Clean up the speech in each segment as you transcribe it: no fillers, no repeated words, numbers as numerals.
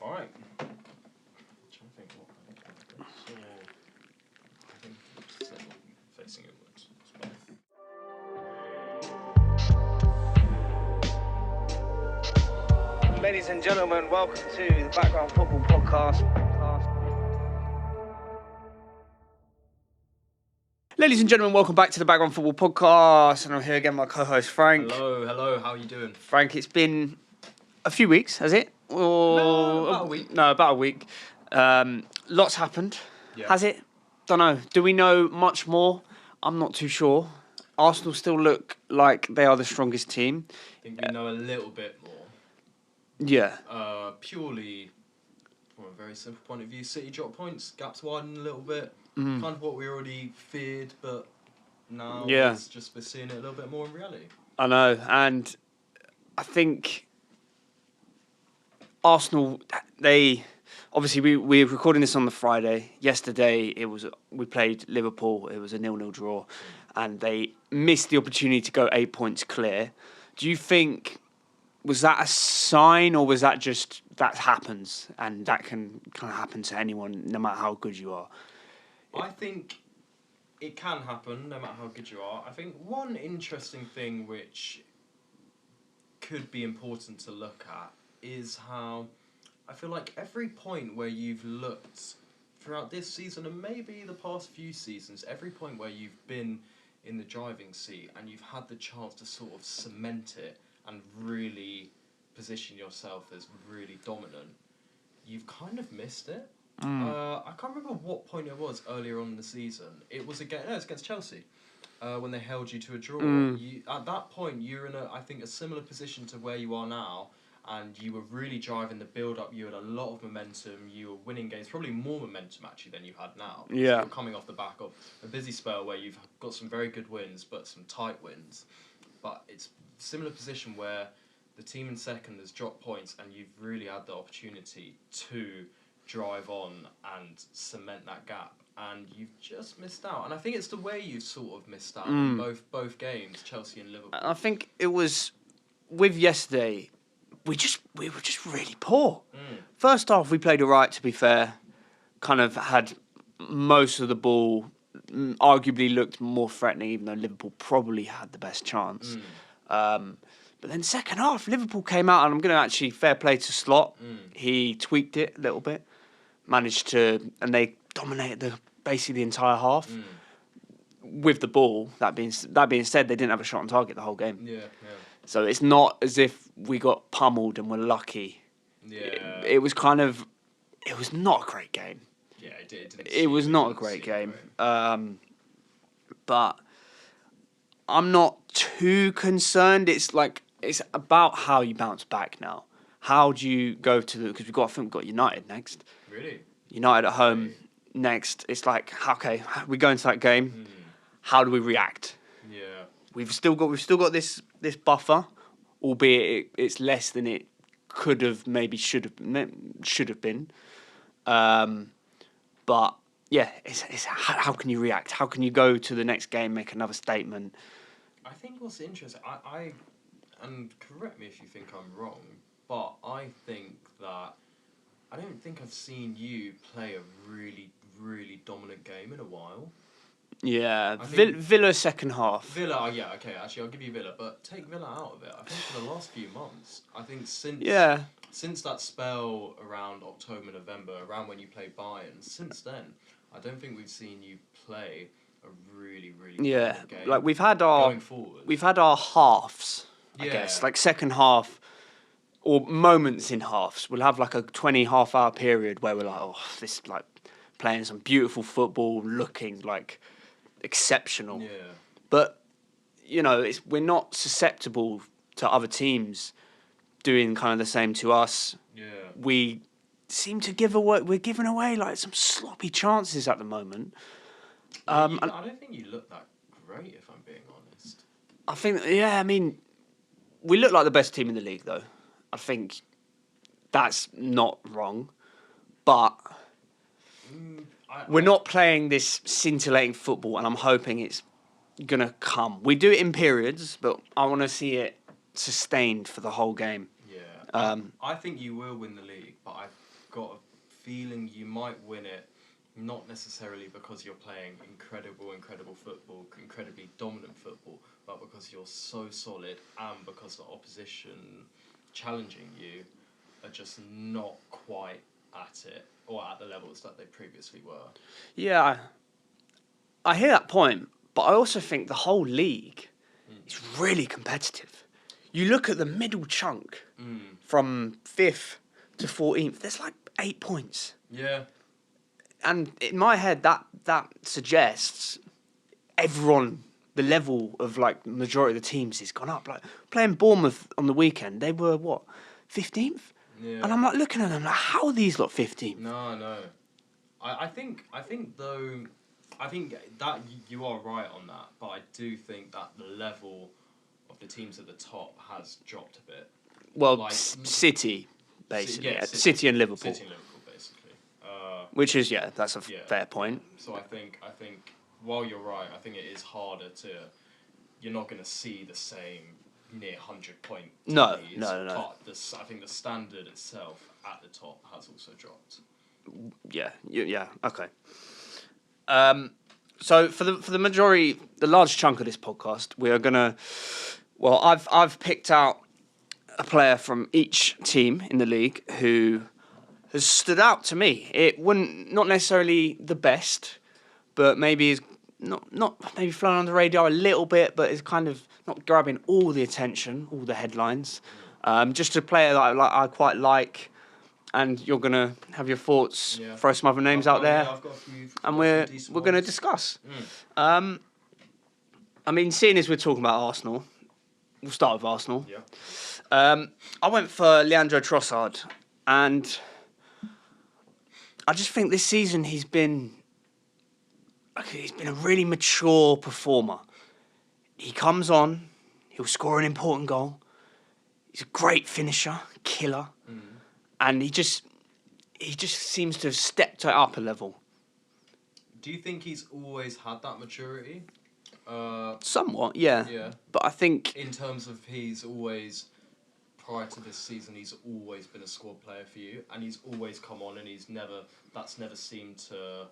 Alright. I'm trying to think what I saw. I think it's facing inwards. Ladies and gentlemen, welcome to the Background Football Podcast. Ladies and gentlemen, welcome back to the Background Football Podcast, and I'm here again with my co-host Frank. Hello, how are you doing? Frank, it's been a few weeks, has it? No, about a week. No, about a week. Lots happened. Yeah. Has it? Don't know. Do we know much more? I'm not too sure. Arsenal still look like they are the strongest team. I think we know a little bit more. Yeah. Purely from a very simple point of view, City dropped points, gaps widened a little bit. Kind of what we already feared, but now we're seeing it a little bit more in reality. I know, and I think Arsenal, they obviously we're recording this on the Friday. Yesterday we played Liverpool. It was a 0-0 draw, and they missed the opportunity to go 8 points clear. Do you think was that a sign, or was that just that happens and that can kind of happen to anyone, no matter how good you are? I think it can happen no matter how good you are. I think one interesting thing which could be important to look at is how I feel like every point where you've looked throughout this season and maybe the past few seasons, every point where you've been in the driving seat and you've had the chance to sort of cement it and really position yourself as really dominant, you've kind of missed it. I can't remember what point it was earlier on in the season. It was against Chelsea when they held you to a draw. At that point, you're in a similar position to where you are now, and you were really driving the build-up. You had a lot of momentum. You were winning games, probably more momentum actually than you had now. Yeah. You're coming off the back of a busy spell where you've got some very good wins, but some tight wins. But it's a similar position where the team in second has dropped points, and you've really had the opportunity to drive on and cement that gap, and you've just missed out. And I think it's the way you've sort of missed out in both games, Chelsea and Liverpool. I think it was with yesterday. We were just really poor. First half we played alright, to be fair. Kind of had most of the ball. Arguably looked more threatening, even though Liverpool probably had the best chance. But then second half, Liverpool came out, and I'm going to actually fair play to Slot. He tweaked it a little bit, managed to, and they dominated basically the entire half with the ball. That being said, they didn't have a shot on target the whole game. Yeah. So it's not as if we got pummeled and were lucky. Yeah. It was kind of, it was not a great game. Yeah, It was not a great game. But I'm not too concerned. It's about how you bounce back now. How do you go to because I think we've got United next. Really? United at home next. It's like, okay, we go into that game. How do we react? Yeah. We've still got this buffer, albeit it's less than it could have, maybe should have been. But yeah, it's how can you react? How can you go to the next game, make another statement? I think what's interesting, I and correct me if you think I'm wrong, but I think that I don't think I've seen you play a really, really dominant game in a while. Yeah, Villa second half. Villa, yeah, okay, actually I'll give you Villa, but take Villa out of it. I think for the last few months, I think since that spell around October, November, around when you played Bayern, since then, I don't think we've seen you play a really, really dominant game. Like we've had our halves, I guess, like second half or moments in halves. We'll have like a 20 half-hour period where we're like, oh, this is like playing some beautiful football, looking like exceptional. Yeah. But we're not susceptible to other teams doing kind of the same to us. Yeah. We seem to we're giving away like some sloppy chances at the moment. I don't think you look that great, if I'm being honest. I think, we look like the best team in the league, though. I think that's not wrong, but we're not playing this scintillating football, and I'm hoping it's going to come. We do it in periods, but I want to see it sustained for the whole game. Yeah. I think you will win the league, but got a feeling you might win it, not necessarily because you're playing incredible football, incredibly dominant football, but because you're so solid and because the opposition challenging you are just not quite at it or at the levels that they previously were. Yeah, I hear that point, but I also think the whole league is really competitive. You look at the middle chunk from 5th to 14th, there's like 8 points. Yeah. And in my head, that suggests everyone, the level of like majority of the teams has gone up. Like playing Bournemouth on the weekend, they were what, 15th? Yeah. And I'm like looking at them like, how are these lot 15th? No. I think though, I think that you are right on that, but I do think that the level of the teams at the top has dropped a bit. Well, Like, City, basically. Yeah, City and Liverpool. City and Liverpool, basically. Which is, that's a fair point. So I think while you're right, I think it is harder to. You're not going to see the same near 100-point. No. But I think the standard itself at the top has also dropped. Yeah. Okay. So for the majority, the large chunk of this podcast, we are gonna. Well, I've picked out a player from each team in the league who has stood out to me. It not necessarily the best, but maybe is not maybe flown under the radar a little bit, but is kind of not grabbing all the attention, all the headlines. Just a player that I quite like, and you're gonna have your thoughts. Yeah. Throw some other names out there, I've got a few. and we're gonna discuss. I mean, seeing as we're talking about Arsenal, we'll start with Arsenal. Yeah. I went for Leandro Trossard, and I just think this season he's been a really mature performer. He comes on, he'll score an important goal. He's a great finisher, killer, and he just seems to have stepped it up a level. Do you think he's always had that maturity? Somewhat, yeah. Yeah. But I think In terms of he's always, prior to this season, he's always been a squad player for you, and he's always come on, and that's never seemed to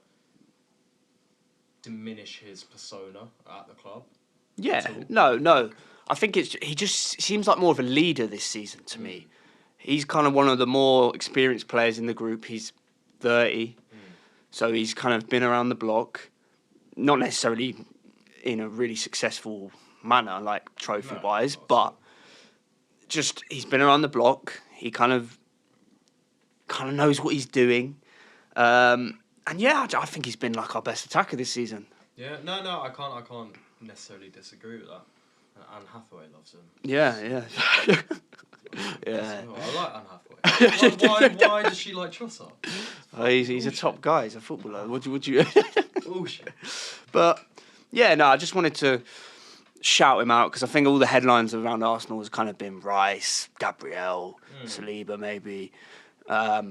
diminish his persona at the club. yeah, no. I think he just seems like more of a leader this season to me. He's kind of one of the more experienced players in the group. He's 30, so he's kind of been around the block, not necessarily in a really successful manner, like trophy-wise, but just he's been around the block. He kind of knows what he's doing, and yeah, I think he's been like our best attacker this season. Yeah, no, I can't necessarily disagree with that. And Anne Hathaway loves him. Yeah. I like Anne Hathaway. Why does she like Trossard? He's a top guy. He's a footballer. Would you? Bullshit. But yeah, no, I just wanted to shout him out because I think all the headlines around Arsenal has kind of been Rice, Gabriel, Saliba, maybe. I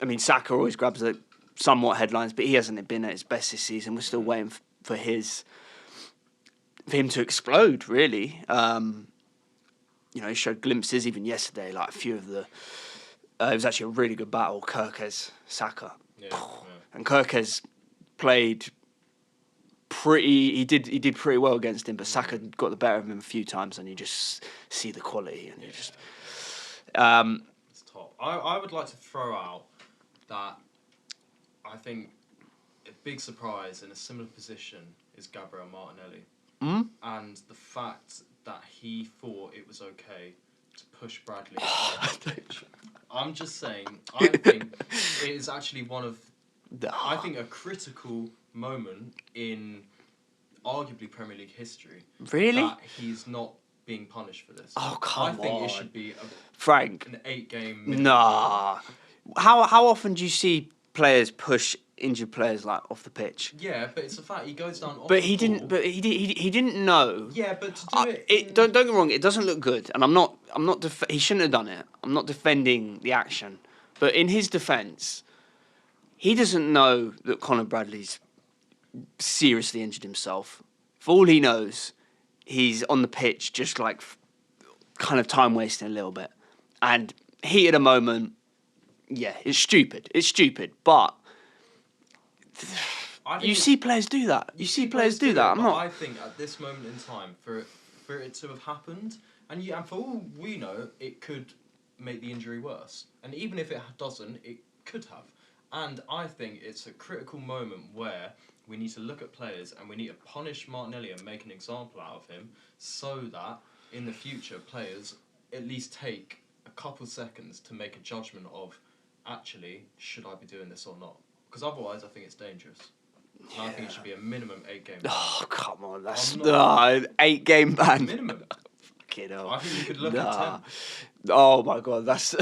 mean, Saka always grabs the somewhat headlines, but he hasn't been at his best this season. We're still waiting for him to explode, really. He showed glimpses even yesterday, like a few of the. It was actually a really good battle, Kirkes, Saka. Yeah. And Kirkes played he did pretty well against him, but Saka got the better of him a few times, and you just see the quality, and you just. It's top. I would like to throw out that I think a big surprise in a similar position is Gabriel Martinelli. And the fact that he thought it was okay to push Bradley off the pitch. I'm just saying, I think it is actually one of, I think, a critical moment in arguably Premier League history. Really? That he's not being punished for this. Oh, come on. I think it should be Frank. an 8-game minimum. Nah. How often do you see players push injured players like off the pitch? Yeah, but it's a fact he goes down. But he didn't. But he didn't know. Yeah, but to do it. Don't get me wrong. It doesn't look good, and I'm not. He shouldn't have done it. I'm not defending the action, but in his defence, he doesn't know that Conor Bradley's seriously injured himself. For all he knows, he's on the pitch just like kind of time wasting a little bit, and heat of the moment, yeah, it's stupid. It's stupid, but I think you it's- see players do that. You see players do that. it, I'm but not. I think at this moment in time, for it to have happened, and for all we know, it could make the injury worse. And even if it doesn't, it could have. And I think it's a critical moment where we need to look at players and we need to punish Martinelli and make an example out of him, so that in the future players at least take a couple seconds to make a judgment of, actually, should I be doing this or not? Because otherwise, I think it's dangerous. And I think it should be a minimum 8-game ban. Oh, come on, that's I'm not- 8-game ban. Minimum. Fucking hell. I think you could look at 10. Oh my god, that's.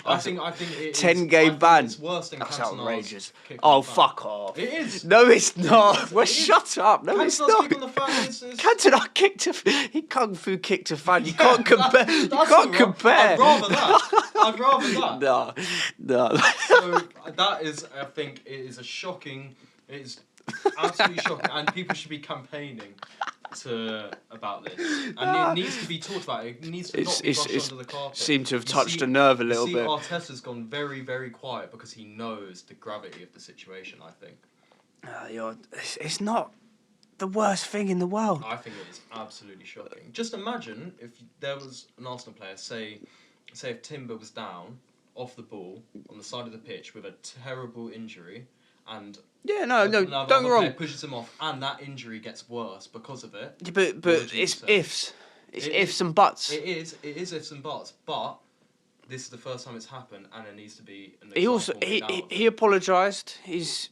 I think it 10-game ban. It's worse than That's Cantona's outrageous. kick Oh, on the fan. fuck off. It is. No, it's not. It is. Well, It is. shut up. No, it's Cantona's not. kick on the fan is... Cantona kicked he kung fu kicked a fan. You can't compare. You That's can't all right. compare. I'd rather that. I'd rather that. No. So that is, I think, it is a shocking. It is absolutely shocking, and people should be campaigning about this, and it needs to be talked about. It needs to not be brushed under the carpet. Seemed to have You touched see- a nerve a little you see, bit. Arteta's gone very, very quiet because he knows the gravity of the situation. I think. It's not the worst thing in the world. I think it is absolutely shocking. Just imagine if there was an Arsenal player, say if Timber was down off the ball on the side of the pitch with a terrible injury, and Yeah, no, another don't get me player wrong. pushes him off, and that injury gets worse because of it. Yeah, What but would you it's say? ifs. It's It- ifs and buts. It is ifs and buts, but this is the first time it's happened, and it needs to be an He also example made out of it. he apologised. He's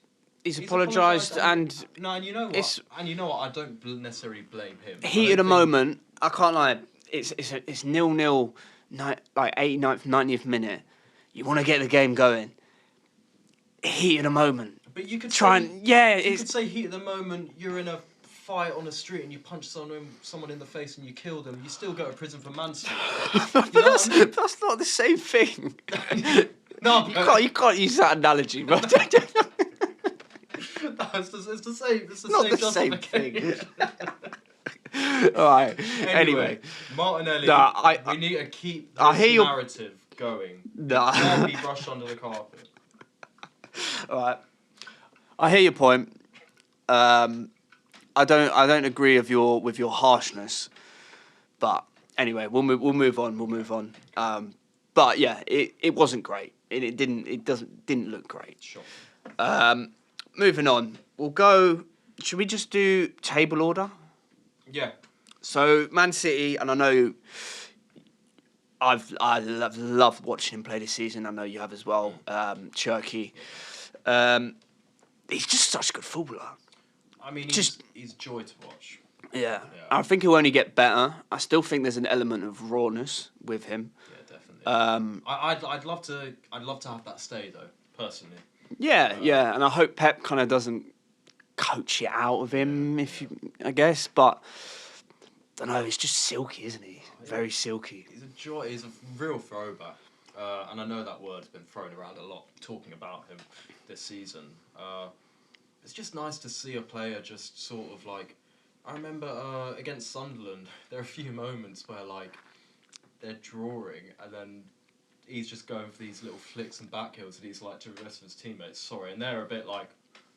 apologised and no, and you know what? it's- I don't necessarily blame him. I heat don't of the think- moment. I can't lie. It's 0-0, like 89th, 90th minute. You want to get the game going. Heat of the moment. But you could Try say, and yeah, you it's could say heat of the moment. You're in a fight on the street and you punch someone in the face and you kill them. You still go to prison for manslaughter. but know what that's, I mean? that's not the same thing. No, You can't use that analogy, bro. it's the same. It's the Not same the same thing. justification. All right. Anyway, Martinelli. Nah, we need to keep I this hear your- narrative going. Nah. It can't be brushed under the carpet. all right. I hear your point. I don't agree with your harshness, but anyway, we'll move on. But yeah, it wasn't great. It didn't look great. Sure. Moving on, we'll go. Should we just do table order? Yeah. So Man City, and I know I loved watching him play this season. I know you have as well, Cherky. He's just such a good footballer. I mean, Just- he's joy to watch. Yeah. Yeah. I think he'll only get better. I still think there's an element of rawness with him. Yeah, definitely. I'd love to have that stay though, personally. Yeah, and I hope Pep kind of doesn't coach it out of him, I guess. But I don't know. He's just silky, isn't he? Very silky. He's a joy. He's a real throwback, and I know that word's been thrown around a lot talking about him this season. It's just nice to see a player just sort of like. I remember against Sunderland, there are a few moments where like they're drawing and then he's just going for these little flicks and back heels and he's like to the rest of his teammates, sorry, and they're a bit like,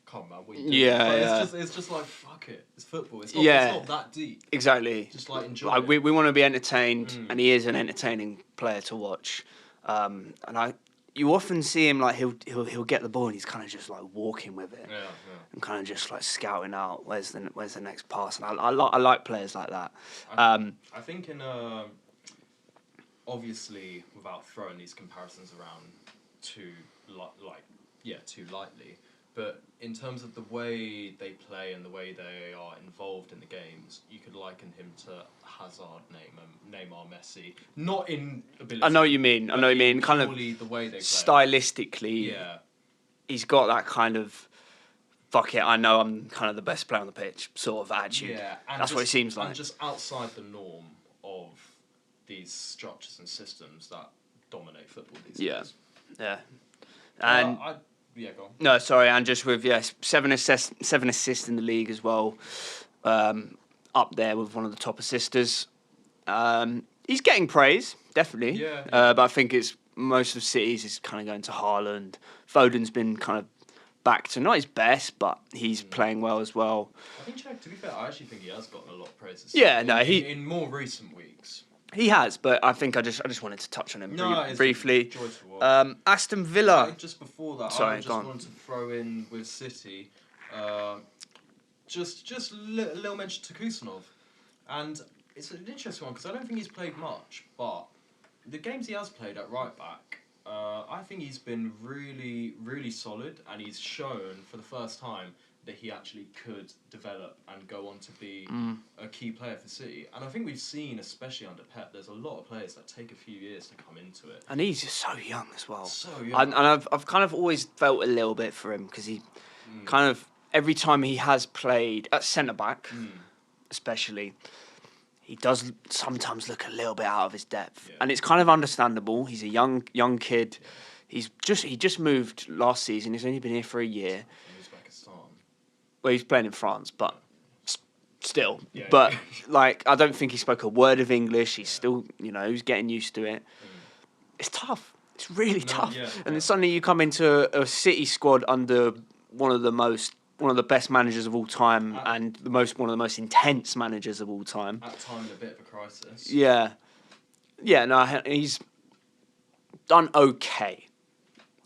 come on, man, what are you doing? Yeah, But yeah. It's just like, fuck it, it's football. It's not, Yeah. it's not that deep. Exactly. Just like enjoy Like, it. we want to be entertained, and he is an entertaining player to watch. And you often see him like he'll get the ball and he's kind of just like walking with it. Yeah. And kind of just like scouting out where's the next pass, and I like players like that. I think obviously without throwing these comparisons around too lightly, but in terms of the way they play and the way they are involved in the games, you could liken him to Hazard, Neymar, Messi. Not in ability. I know what you mean. but in Kind of purely the way they play. stylistically, Yeah. he's got that kind of fuck it, I know I'm kind of the best player on the pitch sort of attitude. Yeah, and That's what it seems like. And just outside the norm of these structures and systems that dominate football these days. Yeah. And go on. no, sorry, and just with 7 assists in the league as well, up there with one of the top assisters. He's getting praise, definitely. Yeah. But I think it's most of City's is kind of going to Haaland. Foden's been kind of back to not his best, but he's playing well as well. I think, Jack, to be fair, I actually think he has gotten a lot of praise. Yeah, no, in more recent weeks. He has, but I think I just wanted to touch on him briefly. Aston Villa. Just before that, Sorry, I just wanted to throw in with City, just a little mention to Kusanov, and it's an interesting one because I don't think he's played much, but the games he has played at right back, I think he's been really, really solid, and he's shown for the first time that he actually could develop and go on to be a key player for City. And I think we've seen, especially under Pep, there's a lot of players that take a few years to come into it. And he's just so young as well. So young. And I've kind of always felt a little bit for him because he kind of, every time he has played at centre-back, especially, he does sometimes look a little bit out of his depth. Yeah. And it's kind of understandable. He's a young kid. Yeah. He just moved last season. He's only been here for a year. Well, he's playing in France, but still. Yeah, but, I don't think he spoke a word of English. He's still, he's getting used to it. It's tough. It's really tough. Yeah, and then suddenly you come into a City squad under one of the best managers of all time and one of the most intense managers of all time. At a time in a bit of a crisis. Yeah. Yeah, no, he's done okay.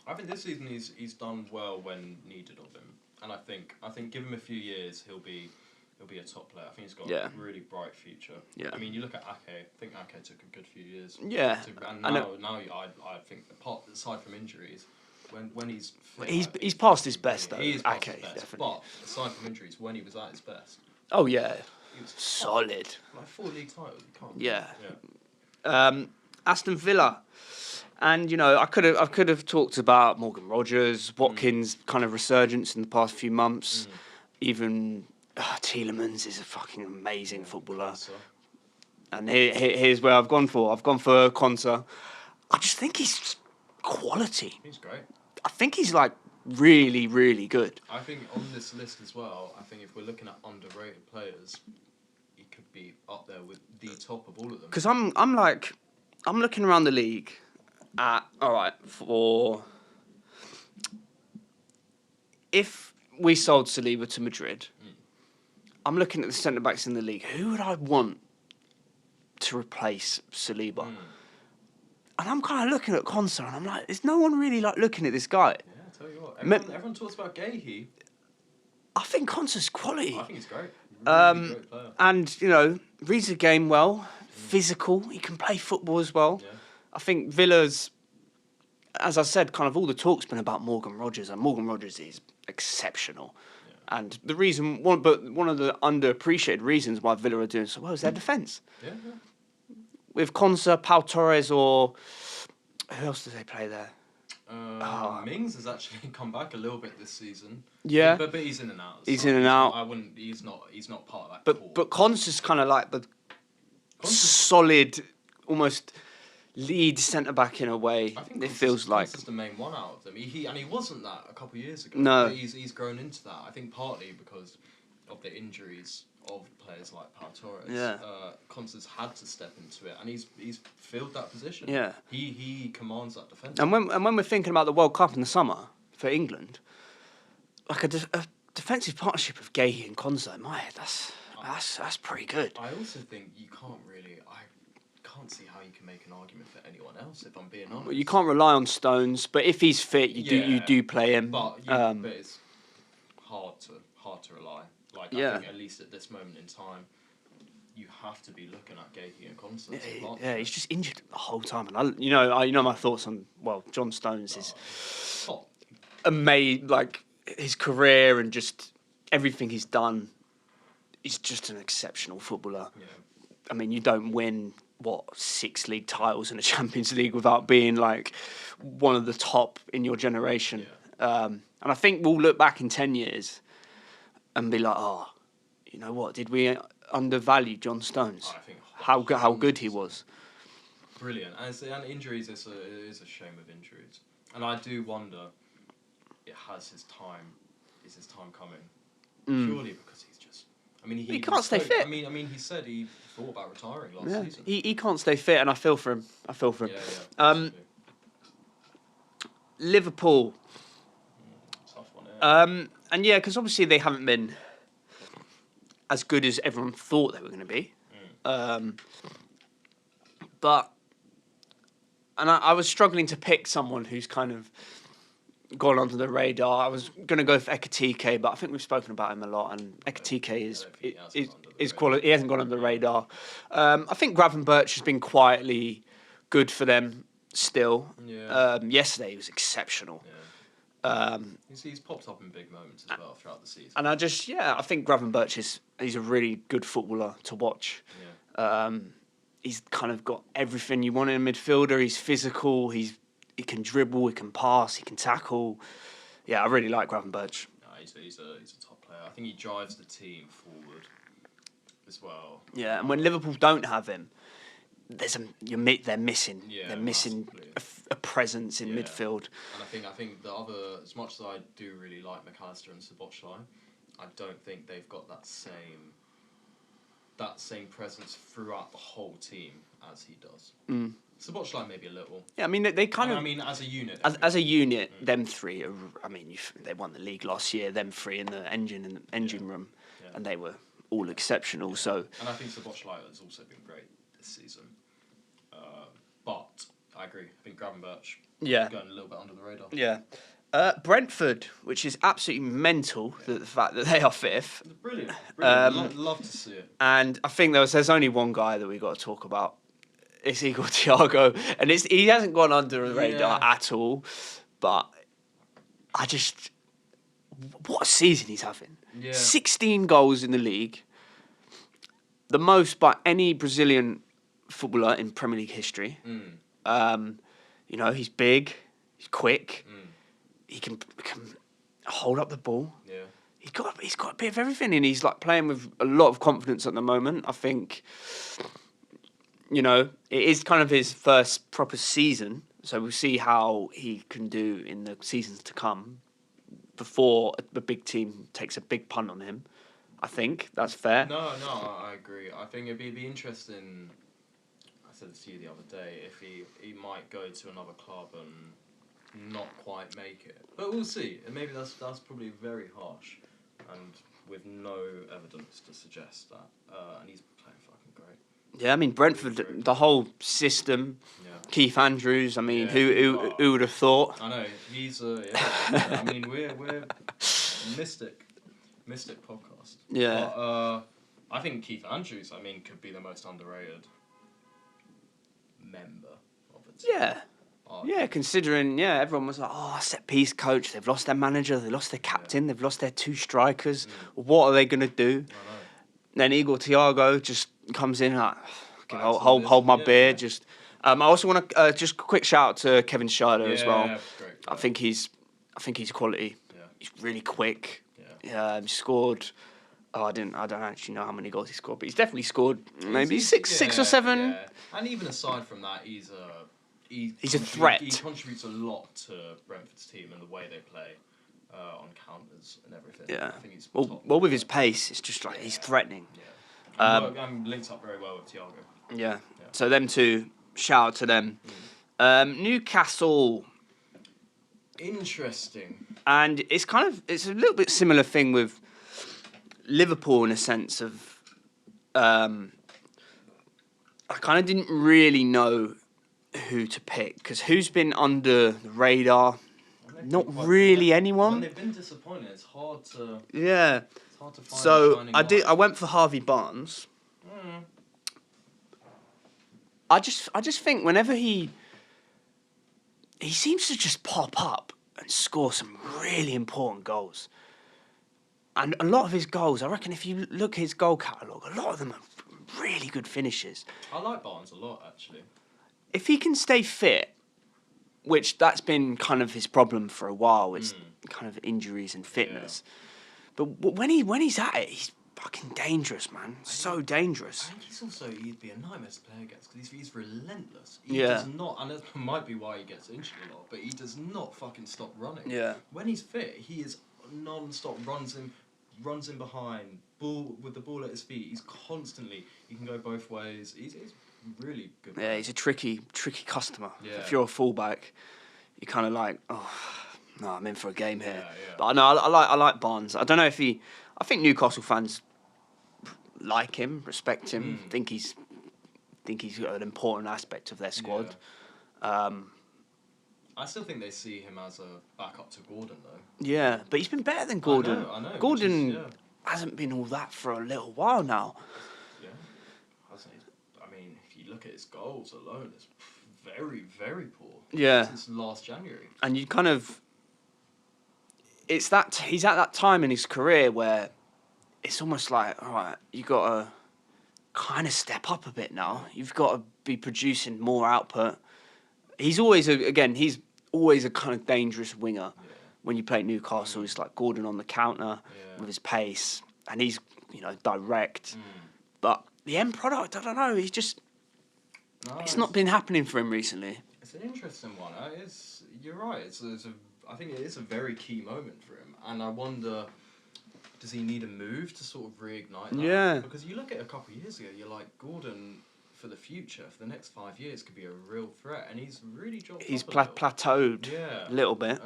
I think this season he's done well when needed of him. And I think give him a few years, he'll be a top player. I think he's got a really bright future. Yeah. I mean, you look at Ake. I think Ake took a good few years. Yeah. And now I think aside from injuries, when he's fit, he's past his best though. He is past his best, definitely. But aside from injuries, when he was at his best. Oh yeah. He was solid. Like 4 league titles. Yeah. Aston Villa. And I could have talked about Morgan Rogers, Watkins' kind of resurgence in the past few months. Even Tielemans is a fucking amazing footballer. Konsa. And here's where I've gone for. I've gone for Konsa. I just think he's quality. He's great. I think he's really, really good. I think on this list as well, I think if we're looking at underrated players, he could be up there with the top of all of them. Because I'm looking around the league. If we sold Saliba to Madrid, I'm looking at the centre backs in the league. Who would I want to replace Saliba? And I'm kind of looking at Konsa, and I'm like, there's no one really looking at this guy. Yeah, I tell you what, everyone talks about Gahey. I think Konsa's quality. I think he's great. Really great player. And reads the game well, physical. He can play football as well. Yeah. I think Villa's, as I said, kind of all the talk's been about Morgan Rogers, and Morgan Rogers is exceptional. Yeah. And the reason, one of the underappreciated reasons why Villa are doing so well is their defence. Yeah. With Konsa, Pau Torres, or who else do they play there? Mings has actually come back a little bit this season. Yeah, but he's in and out. He's in and out. I wouldn't. He's not part of that. But Konsa's kind of like the solid, almost lead centre back in a way. I think it feels like Konsa's the main one out of them. He wasn't that a couple of years ago. No, but he's grown into that. I think partly because of the injuries of players like Pau Torres. Yeah. Konsa's had to step into it, and he's filled that position. Yeah. He commands that defence. And when we're thinking about the World Cup in the summer for England, like a defensive partnership of Gahey and Konsa, in my head, that's pretty good. I also think you can't really. I can't see how you can make an argument for anyone else, if I'm being honest. Well, you can't rely on Stones, but if he's fit, you do play him. But it's hard to rely. I think at least at this moment in time, you have to be looking at Gahey and Konsa. Yeah, he's just injured the whole time, and my thoughts on John Stones is amazing. Like his career and just everything he's done. He's just an exceptional footballer. Yeah. I mean, you don't win 6 league titles in the Champions League without being like one of the top in your generation. Yeah. And I think we'll look back in 10 years and be like, you know what? Did we undervalue John Stones? I think how good he was. Brilliant. And injuries is a shame of injuries. And I do wonder, is his time coming? Purely because he's just. I mean, he can't stay fit. I mean, he said he thought about retiring last season. He can't stay fit, and I feel for him. Yeah. Liverpool. Tough one, yeah. And yeah, because obviously they haven't been as good as everyone thought they were going to be. But I was struggling to pick someone who's kind of gone under the radar. I was going to go for Ekitike, but I think we've spoken about him a lot, and Ekitike is quality. He hasn't gone under the radar. I think Gravenberch has been quietly good for them still. Yeah. Yesterday he was exceptional. Yeah. He's popped up in big moments as well throughout the season. And I think Gravenberch he's a really good footballer to watch. Yeah. He's kind of got everything you want in a midfielder. He's physical. He can dribble. He can pass. He can tackle. Yeah, I really like Gravenberch. No, he's a top player. I think he drives the team forward as well. Yeah, and when Liverpool don't have him, they're missing. Yeah, they're missing massively. a presence in Yeah. midfield. And I think the other, as much as I do really like McAllister and Szoboszlai, I don't think they've got that same presence throughout the whole team as he does. Szoboszlai maybe a little. Yeah, I mean they kind of. I mean, as a unit. As a unit, them three. They won the league last year. Them three in the engine room, Yeah. and they were all exceptional. So. And I think Szoboszlai has also been great this season. But I agree. I think Gravenberch Yeah. going a little bit under the radar. Yeah. Brentford, which is absolutely mental, the fact that they are fifth. Brilliant. Love to see it. And I think there's only one guy that we got to talk about. It's Igor Thiago, and he hasn't gone under the radar at all. But what a season he's having! Yeah. 16 goals in the league, the most by any Brazilian footballer in Premier League history. He's big, he's quick, he can hold up the ball. Yeah. He's got a bit of everything, and he's like playing with a lot of confidence at the moment. I think, it is kind of his first proper season, so we'll see how he can do in the seasons to come before the big team takes a big punt on him. I think that's fair. No, I agree. I think it'd be interesting. I said this to you the other day. If he might go to another club and not quite make it, but we'll see. And maybe that's probably very harsh, and with no evidence to suggest that. And he's playing fucking great. Yeah, I mean Brentford, the whole system. Yeah. Keith Andrews. I mean, Yeah. who would have thought? I know he's I mean, we're mystic podcast. Yeah. But, I think Keith Andrews, could be the most underrated member of the team. Yeah. Yeah, considering, everyone was like, set piece coach, they've lost their manager, they've lost their captain, they've lost their two strikers. What are they going to do? I know. Then Igor Thiago just comes in like, Bags hold my yeah, beer. yeah. Just, I also want to just a quick shout out to Kevin Schade as well. Great. I think he's quality. Yeah. He's really quick. Yeah. He scored. I don't actually know how many goals he scored, but he's definitely scored maybe He's- six or seven. Yeah. And even aside from that, he's a threat. He contributes a lot to Brentford's team and the way they play on counters and everything. Yeah. I think he's Well, top. with his pace, it's just like he's threatening. Yeah. And links up very well with Thiago. Yeah. So them two, shout out to them. Newcastle, Interesting. and it's a little bit similar thing with Liverpool in a sense of, I kind of didn't really know who to pick because who's been under the radar? Not really anyone. When they've been disappointed, it's hard to Yeah. find a So shining I light. went for Harvey Barnes. I just think whenever he seems to just pop up and score some really important goals. And a lot of his goals, I reckon if you look at his goal catalogue, a lot of them are really good finishes. I like Barnes a lot, actually. If he can stay fit, which that's been kind of his problem for a while, is kind of injuries and fitness. But when he's at it, he's fucking dangerous, man. So dangerous. I think he'd be a nightmare to play against because he's relentless. Yeah. Does not, and that might be why he gets injured a lot, but he does not fucking stop running. Yeah. When he's fit, he is non-stop, runs in behind, with the ball at his feet. He's constantly, he can go both ways. He's really good. Yeah, he's a tricky customer. Yeah. If you're a fullback, you're kind of like, oh, no, I'm in for a game here. Yeah. But no, I like Barnes. I don't know if I think Newcastle fans like him, respect him, think he's got an important aspect of their squad. Yeah. I still think they see him as a backup to Gordon, though. Yeah, but he's been better than Gordon. I know. Gordon hasn't been all that for a little while now. Yeah. I mean, if you look at his goals alone, it's very, very poor. Yeah. Since last January. And you kind of... He's at that time in his career where it's almost like, all right, you got to kind of step up a bit now. You've got to be producing more output. He's always a kind of dangerous winger. Yeah. When you play at Newcastle, it's like Gordon on the counter with his pace, and he's direct. But the end product, I don't know. It's not been happening for him recently. It's an interesting one. You're right. I think it is a very key moment for him, and I wonder, does he need a move to sort of reignite that? Yeah. Because you look at a couple of years ago, you're like, Gordon, for the future, for the next 5 years, could be a real threat, and he's really dropped He's off a little. plateaued a little bit.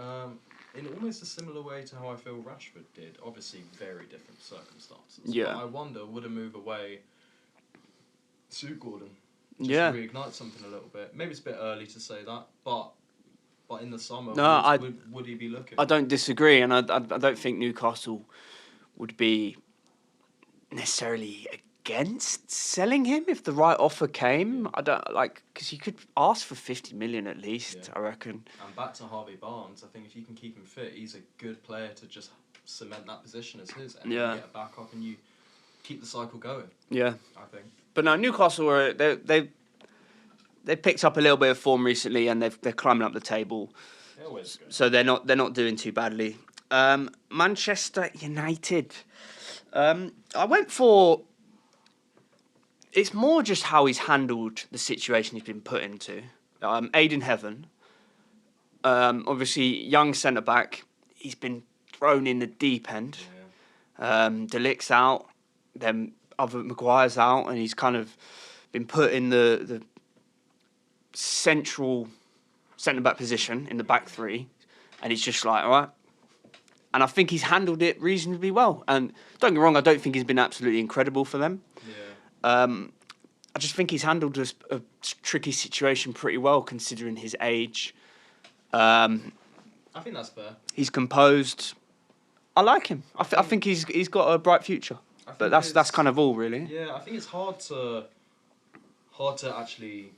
In almost a similar way to how I feel Rashford did. Obviously, very different circumstances. Yeah. But I wonder, would a move away suit Gordon? Just reignite something a little bit. Maybe it's a bit early to say that, but in the summer, would he be looking? I don't disagree, and I don't think Newcastle would be necessarily against selling him if the right offer came. I don't because you could ask for 50 million at least. I reckon. And back to Harvey Barnes, I think if you can keep him fit, he's a good player to just cement that position as his, and you get a backup and you keep the cycle going. Yeah, I think. But no, Newcastle they picked up a little bit of form recently, and they're climbing up the table. They're always good. So they're not doing too badly. Manchester United. I went for. It's more just how he's handled the situation he's been put into. Aiden Heaven, obviously young centre back, he's been thrown in the deep end. De Ligt's out, then Maguire's out, and he's kind of been put in the central centre back position in the back three, and he's just like, all right. And I think he's handled it reasonably well. And don't get me wrong, I don't think he's been absolutely incredible for them. I just think he's handled a tricky situation pretty well, considering his age. I think that's fair. He's composed. I like him. I think he's got a bright future. But that's kind of all, really. Yeah, I think it's hard to actually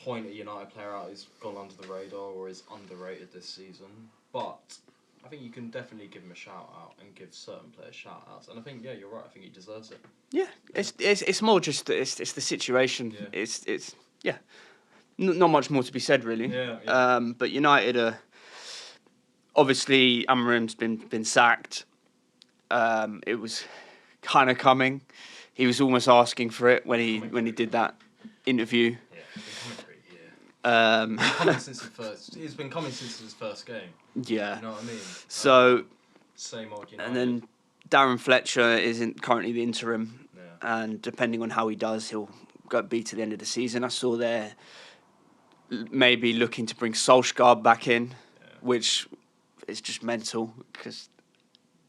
point a United player out who's gone under the radar or is underrated this season. But I think you can definitely give him a shout out and give certain players shout outs, and I think you're right. I think he deserves it. Yeah, it's more just it's the situation. Yeah. Not much more to be said really. Yeah. But United obviously Amorim's been sacked. It was kind of coming. He was almost asking for it when he did that interview. Yeah, he's been coming since his first game. Yeah. You know what I mean? So same old United. And then Darren Fletcher is currently the interim, and depending on how he does, he'll be to the end of the season. I saw they're maybe looking to bring Solskjaer back in, which is just mental because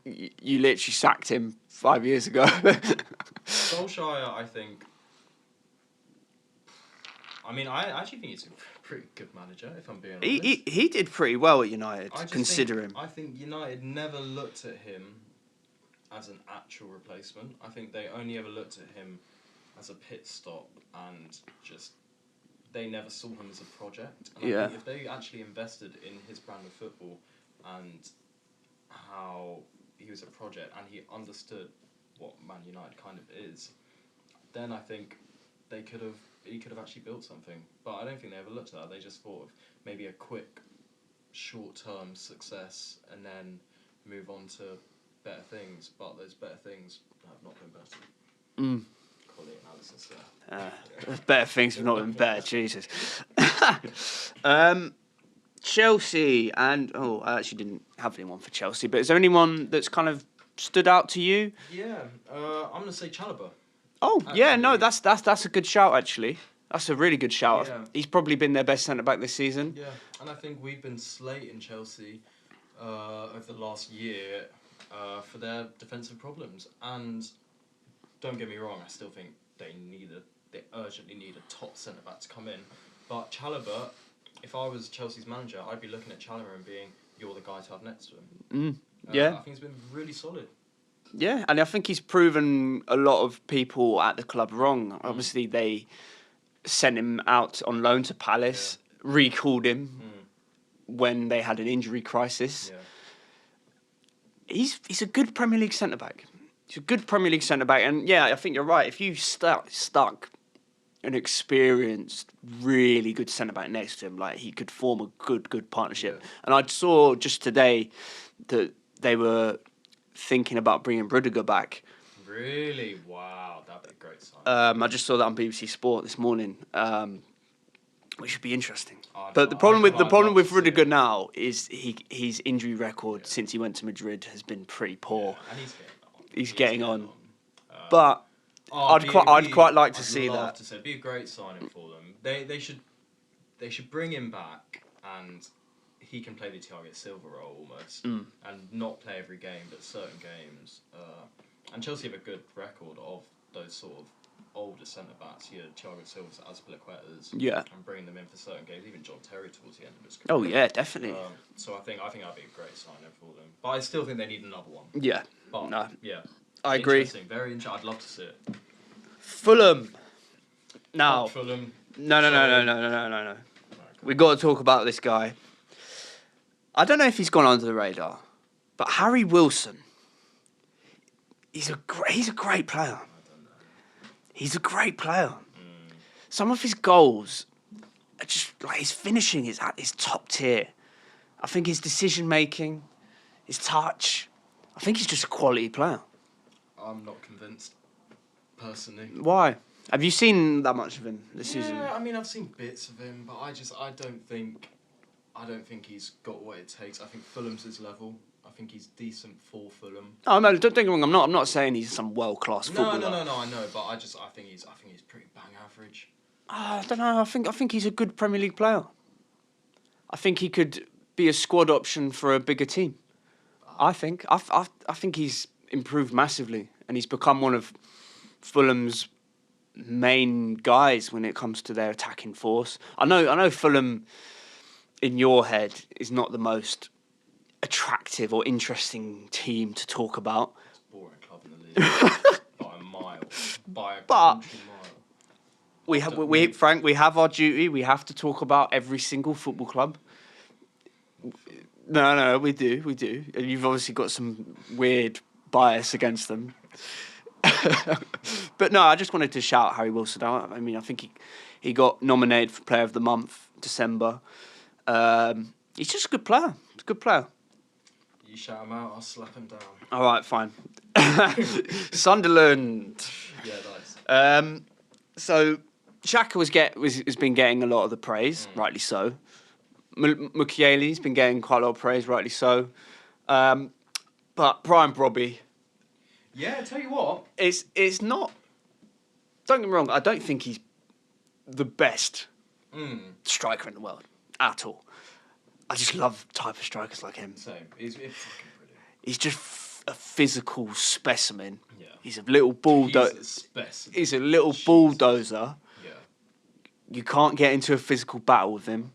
you literally sacked him 5 years ago. Solskjaer, I think. I mean, I actually think he's a pretty good manager, if I'm being honest. He did pretty well at United, considering. I think United never looked at him as an actual replacement. I think they only ever looked at him as a pit stop, and just they never saw him as a project. And I think if they actually invested in his brand of football and how he was a project and he understood what Man United kind of is, then I think he could have actually built something. But I don't think they ever looked at that. They just thought of maybe a quick, short-term success and then move on to better things. But those better things have not been better. Quality analysis there. Better things have not been better, Jesus. Chelsea, and I actually didn't have anyone for Chelsea, but is there anyone that's kind of stood out to you? Yeah, I'm going to say Chalobah. Oh, actually, yeah, no, that's a good shout, actually. That's a really good shout. Yeah. He's probably been their best centre back this season. Yeah, and I think we've been slating Chelsea over the last year for their defensive problems. And don't get me wrong, I still think they urgently need a top centre back to come in. But Chalobah, if I was Chelsea's manager, I'd be looking at Chalobah and being, you're the guy to have next to him. Yeah. I think he's been really solid. Yeah, and I think he's proven a lot of people at the club wrong. Obviously, they sent him out on loan to Palace, recalled him when they had an injury crisis. Yeah. He's a good Premier League centre back. He's a good Premier League centre back, and yeah, I think you're right. If you stuck an experienced, really good centre back next to him, like he could form a good partnership. Yeah. And I saw just today that they were thinking about bringing Rudiger back. Really? Wow, that'd be a great sign. I just saw that on BBC Sport this morning, which should be interesting. I'd But the love- problem with I'd love with to see Rudiger it. now is his injury record since he went to Madrid has been pretty poor. And He's getting on. Uh, But Oh, I'd quite like to see love that. to see. It'd be a great signing for them. They should bring him back, and he can play the Thiago Silva role almost, and not play every game, but certain games. And Chelsea have a good record of those sort of older centre backs. You know, Thiago Silva's, Azpilicueta's, Yeah. and bringing them in for certain games. Even John Terry towards the end of his career. Oh yeah, definitely. So I think that'd be a great signing for them. But I still think they need another one. Yeah. But No, yeah, I agree. Interesting, very interesting. I'd love to see it. Fulham. Now, Fulham. no. We got to talk about this guy. I don't know if he's gone under the radar, but Harry Wilson. He's a great player. He's a great player. Some of his goals are just like his finishing is at his top tier. I think his decision making, his touch. I think he's just a quality player. I'm not convinced, personally. Why? Have you seen that much of him this season? Yeah, I mean, I've seen bits of him, but I don't think he's got what it takes. I think Fulham's his level. I think he's decent for Fulham. Oh no! Don't get me wrong. I'm not saying he's some world class footballer. No. I know, but I think he's pretty bang average. I don't know. I think he's a good Premier League player. I think he could be a squad option for a bigger team. I think he's improved massively, and he's become one of Fulham's main guys when it comes to their attacking force. I know Fulham, in your head, is not the most attractive or interesting team to talk about. It's a boring club in the league by a mile, by a country mile. Frank, we have our duty. We have to talk about every single football club. No, we do. And you've obviously got some weird bias against them. But no, I just wanted to shout Harry Wilson out. I mean, I think he got nominated for Player of the Month, December. He's just a good player. He's a good player. You shout him out, I'll slap him down. All right, fine. Sunderland. Yeah, nice. So Xhaka has been getting a lot of the praise, rightly so. Mukiele's been getting quite a lot of praise, rightly so. But Brian Brobby, Yeah, tell you what. it's not. Don't get me wrong. I don't think he's the best striker in the world at all. I just love type of strikers like him. Same. It's fucking brilliant. He's just a physical specimen. Yeah. He's a little bulldozer. He's a specimen. He's a little Jesus. bulldozer. Yeah. You can't get into a physical battle with him.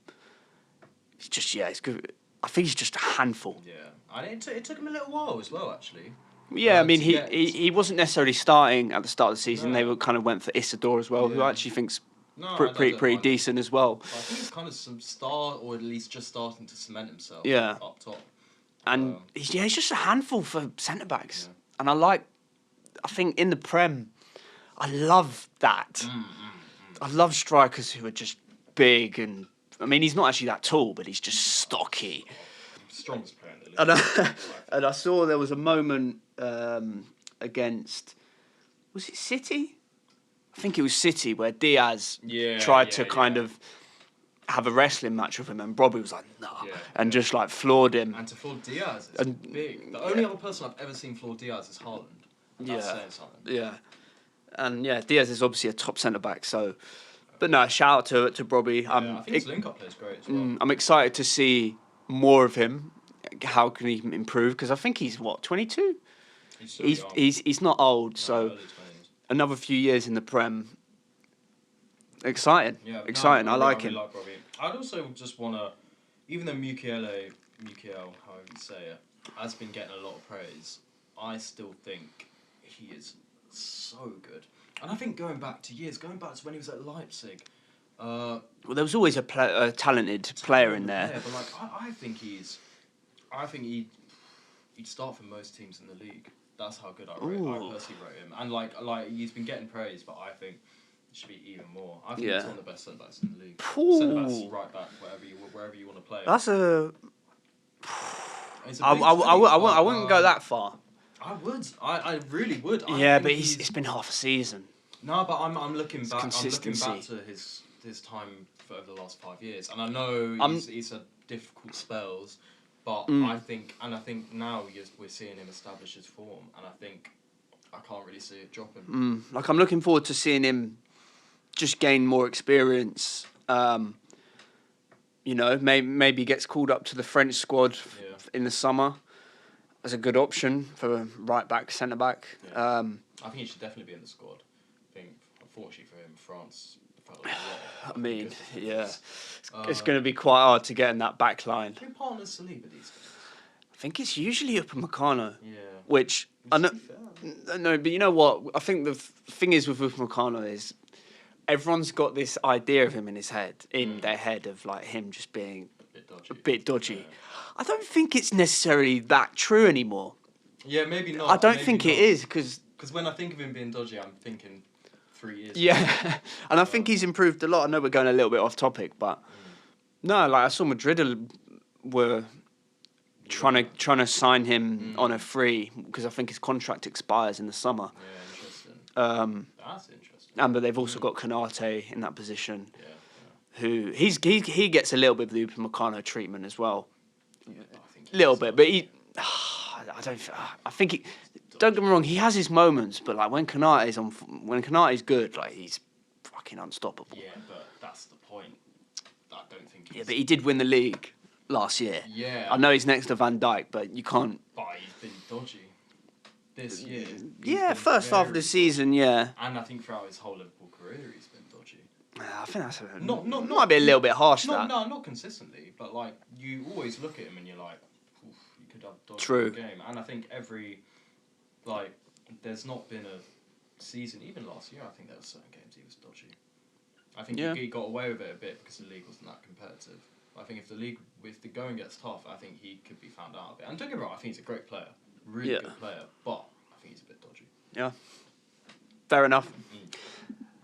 It's just, it's good. I think he's just a handful. Yeah. And it took him a little while as well, actually. Yeah, I mean, to he, get- he wasn't necessarily starting at the start of the season. No. They were kind of went for Isidore as well, who Yeah. I actually think's No, I pretty don't mind. decent as well. But I think he's kind of some star, or at least just starting to cement himself Yeah. up top. And he's just a handful for centre backs. Yeah. And I think in the Prem, I love that. I love strikers who are just big and, I mean, he's not actually that tall, but he's just stocky. Strongest player in the league. And I saw there was a moment against, was it City? I think it was City where Diaz tried to kind of have a wrestling match with him, and Bobby was like, "No," and just like floored him. And to floor Diaz, it's big. The only other person I've ever seen floor Diaz is Haaland. That's saying something. Yeah, and Diaz is obviously a top centre back, so But no, shout out to Bobby. Yeah, I think his link-up play is great as well. I'm excited to see more of him. How can he improve? Because I think he's 22. He's still young. He's not old, No, so early 20s. another few years in the Prem. Exciting, Yeah, exciting. No, I like really him. like Robbie. I'd also just want to, even though Mukiele, however you say it, has been getting a lot of praise, I still think he is so good. And I think going back to when he was at Leipzig. Well, there was always a talented player in there. But like, I think he'd start for most teams in the league. That's how good I personally rate him. And like he's been getting praise, but I think it should be even more. I think he's one of the best centre backs in the league. Centre backs, right back, wherever you want to play. That's a. I wouldn't go that far. I would. I really would. But it's been half a season. No, but I'm looking back. Consistency. I'm looking back to his time for over the last 5 years, and I know he's had difficult spells, but I think now we're seeing him establish his form, and I think I can't really see it dropping. Like I'm looking forward to seeing him just gain more experience. Maybe gets called up to the French squad in the summer as a good option for right back, centre back. Yeah. I think he should definitely be in the squad. I think, unfortunately for him, France. I mean, it's going to be quite hard to get in that back line. Who partners Saliba these days? I think it's usually Upamecano. Yeah. Which I know. No, but you know what? I think the thing is with Upamecano is everyone's got this idea of him in their head of like him just being a bit dodgy. Yeah. I don't think it's necessarily that true anymore. Yeah, maybe not. I don't think it is because when I think of him being dodgy, I'm thinking 3 years. Yeah, and I think he's improved a lot. I know we're going a little bit off topic, but no, like I saw Madrid were trying to sign him on a free because I think his contract expires in the summer. Yeah, interesting. That's interesting. But they've also got Konate in that position. Yeah. Who he gets a little bit of the Upamecano treatment as well. A little bit, but I think he. Don't get me wrong, he has his moments, but like when Konate's good, like he's fucking unstoppable. Yeah, but that's the point. I don't think. Yeah, but he did win the league last year. Yeah. I know he's next to Van Dijk, but you can't. But he's been dodgy this year. Yeah, first half of the season, yeah. And I think throughout his whole Liverpool career, he's been dodgy. I think that's might be a little bit harsh. No, not consistently, but like you always look at him and you're like, oof, you could have dodgy True. in the game. And I think there's not been a season, even last year, I think there were certain games he was dodgy. I think he got away with it a bit because the league wasn't that competitive. I think if the going gets tough, I think he could be found out a bit. And don't get me wrong, I think he's a great player, really good player, but I think he's a bit dodgy. Yeah, fair enough.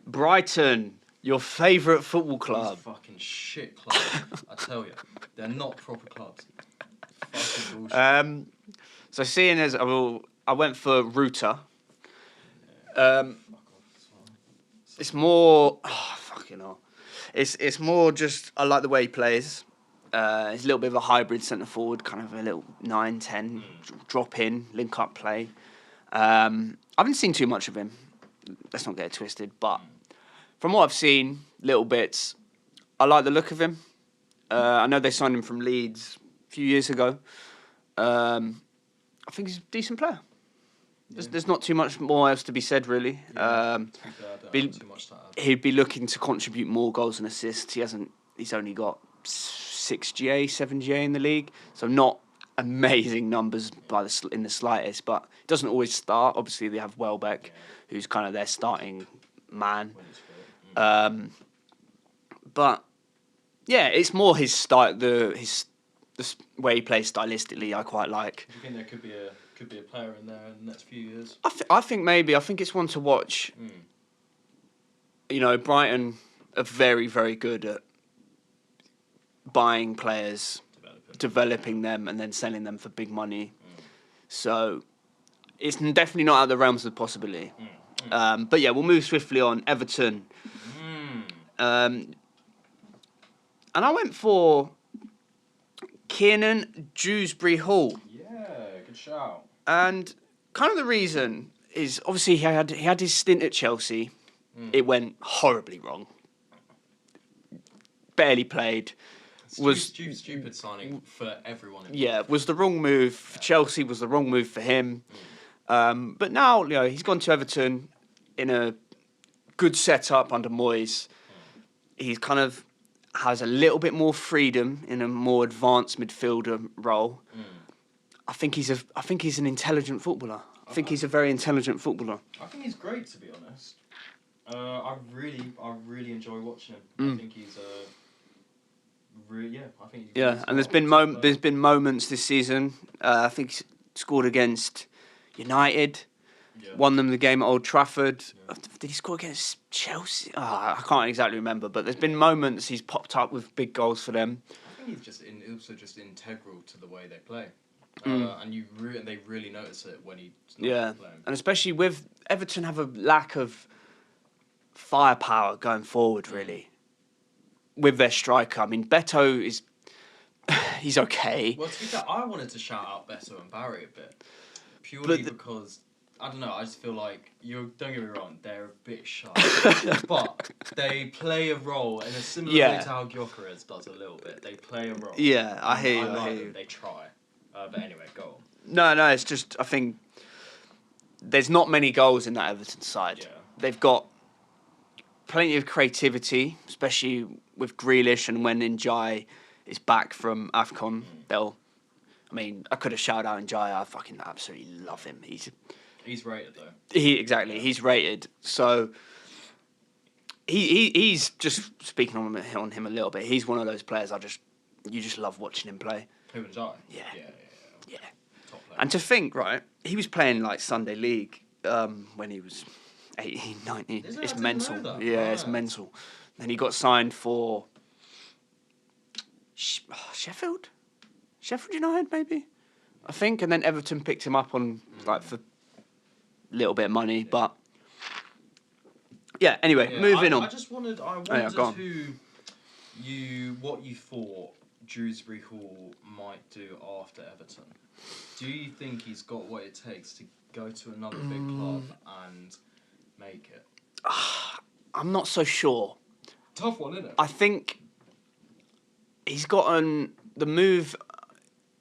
Brighton, your favourite football club. These fucking shit clubs, I tell you, they're not proper clubs. Fucking bullshit. So seeing as I went for Ruta. It's more fucking hell. It's more just I like the way he plays. He's a little bit of a hybrid centre forward, kind of a little 9-10 drop in, link up play. I haven't seen too much of him. Let's not get it twisted, but from what I've seen, little bits, I like the look of him. I know they signed him from Leeds a few years ago. I think he's a decent player. There's not too much more else to be said, really. He'd be looking to contribute more goals and assists. He's only got 6 GA, 7 GA in the league, so not amazing numbers in the slightest. But he doesn't always start. Obviously, they have Welbeck, who's kind of their starting man. But yeah, it's more his style, the way he plays stylistically. I quite like. Do you think there could be a player in there in the next few years? I think maybe. I think it's one to watch. You know, Brighton are very, very good at buying players, developing them, and then selling them for big money. So it's definitely not out of the realms of possibility. But yeah, we'll move swiftly on. Everton. And I went for Kiernan Dewsbury-Hall. Yeah, good shout. And kind of the reason is obviously he had his stint at Chelsea. It went horribly wrong. barely played. Stupid signing for everyone. Yeah, was the wrong move for Chelsea. Was the wrong move for him. But now, he's gone to Everton in a good setup under Moyes. He's kind of has a little bit more freedom in a more advanced midfielder role. I think he's an intelligent footballer. I think he's a very intelligent footballer. I think he's great, to be honest. I really enjoy watching him. I think he's I think. And there's been moments this season. I think he scored against United. Yeah. Won them the game at Old Trafford. Yeah. Did he score against Chelsea? I can't exactly remember, but there's been moments he's popped up with big goals for them. I think he's just integral to the way they play, and they really notice it when he's not playing. And especially with Everton have a lack of firepower going forward, really, with their striker. I mean, Beto is he's okay. Well, to be fair, I wanted to shout out Beto and Barry a bit, purely because. I don't know, I just feel like, don't get me wrong, they're a bit shy, but they play a role in a similar way to how Gyökeres does a little bit. They play a role. Yeah, I hear you. They try. But anyway, go on. No, it's just, I think there's not many goals in that Everton side. Yeah. They've got plenty of creativity, especially with Grealish, and when Njai is back from AFCON, I could have shouted out Njai, I fucking absolutely love him. He's rated though. He's rated. So he's just speaking on him a little bit. He's one of those players you just love watching him play. Who and I? Yeah. Top player. And to think, right, he was playing like Sunday League when he was 18, 19. It's mental. Yeah, it's mental. Then he got signed for Sheffield United, maybe, I think, and then Everton picked him up on for little bit of money, but anyway, moving on. I wondered what you thought Dewsbury Hall might do after Everton. Do you think he's got what it takes to go to another big club and make it? I'm not so sure. Tough one, isn't it? I think he's gotten the move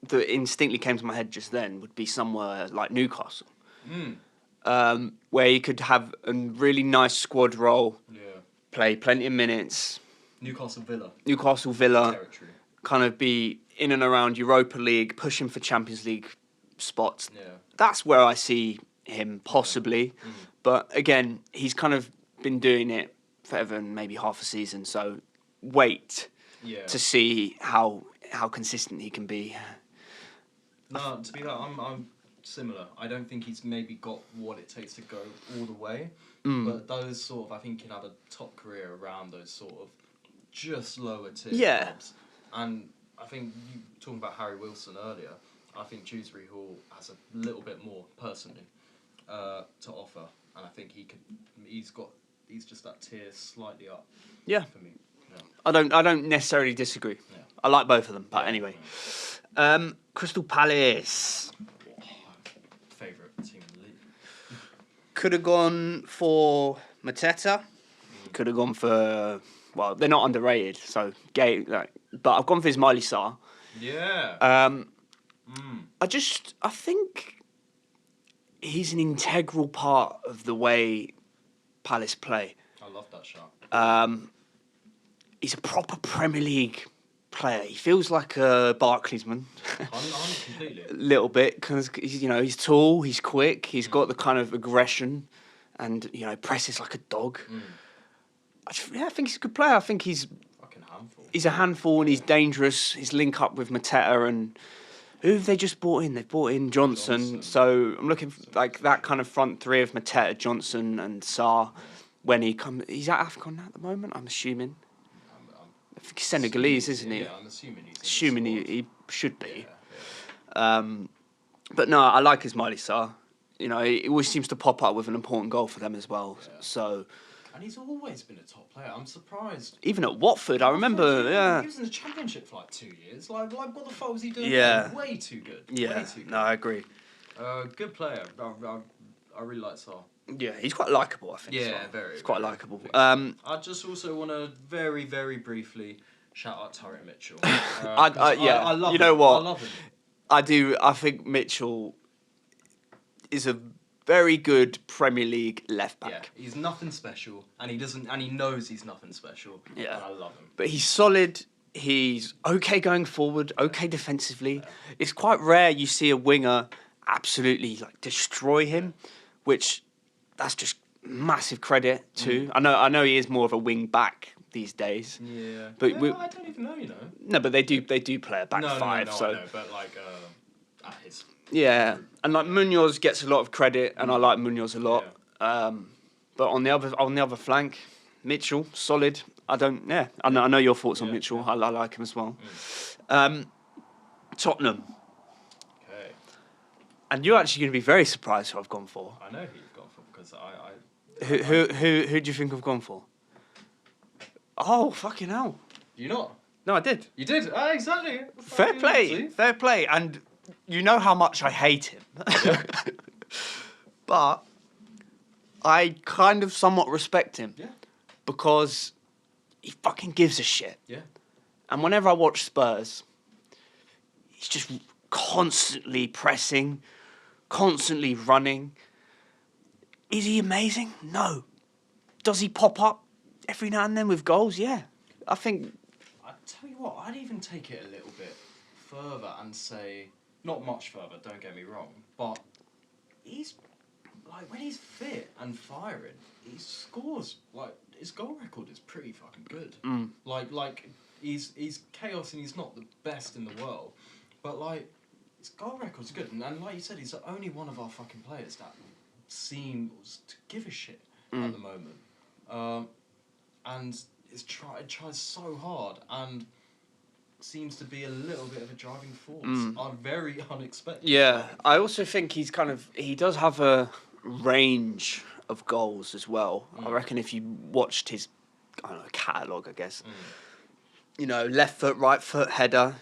that instinctively came to my head just then would be somewhere like Newcastle. Where he could have a really nice squad role, play plenty of minutes. Newcastle Villa territory. Kind of be in and around Europa League, pushing for Champions League spots. Yeah. That's where I see him possibly. But again, he's kind of been doing it for Everton maybe half a season, so wait to see how consistent he can be. No, to be fair, I'm similar. I don't think he's maybe got what it takes to go all the way, but those sort of, I think, can have a top career around those sort of just lower tier clubs. And I think you talking about Harry Wilson earlier, I think Dewsbury Hall has a little bit more personally to offer, and I think he's just that tier slightly up. Yeah. For me. Yeah. I don't necessarily disagree. Yeah. I like both of them, but anyway. Crystal Palace. Favourite team in the league. Could have gone for Mateta. Could have gone for, well, they're not underrated, so gay. But I've gone for Ismaila Sarr. Yeah. I think he's an integral part of the way Palace play. I love that shot. He's a proper Premier League player. He feels like a Barclaysman. I'm completely. A little bit, because he's tall, he's quick, he's got the kind of aggression, and presses like a dog. I think he's a good player. I think he's fucking handful. He's a handful, and he's dangerous. His link up with Mateta, and who have they just brought in? They've brought in Johnson. So I'm looking for like that kind of front three of Mateta, Johnson, and Sarr. When he comes, he's at AFCON at the moment, I'm assuming. I think he's Senegalese, isn't he? Yeah, I'm assuming he's. Assuming he should be. Yeah. But no, I like Ismaila Sarr. He always seems to pop up with an important goal for them as well. Yeah. So. And he's always been a top player. I'm surprised. Even at Watford, I remember. Yeah. He was in the Championship for like 2 years. Like what the fuck was he doing? Yeah. Way too good. Yeah. Way too good. No, I agree. Good player. I really like Sarr. Yeah, he's quite likeable, I think. Yeah, very. He's quite likeable. I just also want to very, very briefly Shout out Tyrick Mitchell. Yeah, I love you him. know what? I love him. I do. I think Mitchell is a very good Premier League left Yeah, back. he's nothing special, and he knows he's nothing special. Yeah. And I love him. But he's solid. He's okay going forward, okay defensively. It's quite rare you see a winger absolutely like destroy him, which that's just massive credit to. I know he is more of a wing back these days. Yeah. But I don't even know, you know. No, but they do play a back five. No, So I know, but like at his. yeah, and like Munoz gets a lot of credit, and I like Munoz a lot. Yeah. But on the other flank, Mitchell solid. I know your thoughts on Mitchell. Yeah. I like him as well. Tottenham, Okay. and you're actually going to be very surprised who I've gone for. I know who you've gone for because Who do you think I've gone for? Oh fucking hell! You not? No, I did. You did. Exactly. Fair play, and you know how much I hate him. But I kind of somewhat respect him. Yeah. Because he fucking gives a shit. Yeah. And whenever I watch Spurs, he's just constantly pressing, constantly running. Is he amazing? No. Does he pop up every now and then with goals? Yeah. I think... I tell you what, I'd even take it a little bit further and say, not much further, don't get me wrong, but he's, like, when he's fit and firing, he scores, like, his goal record is pretty fucking good. Like, he's chaos and he's not the best in the world, but, like, his goal record's good. And like you said, he's the only one of our fucking players that seems to give a shit at the moment. And it tries so hard and seems to be a little bit of a driving force. Are very unexpected. Yeah, I also think he does have a range of goals as well. I reckon if you watched his, I don't know, catalogue, I guess, you know, left foot, right foot header,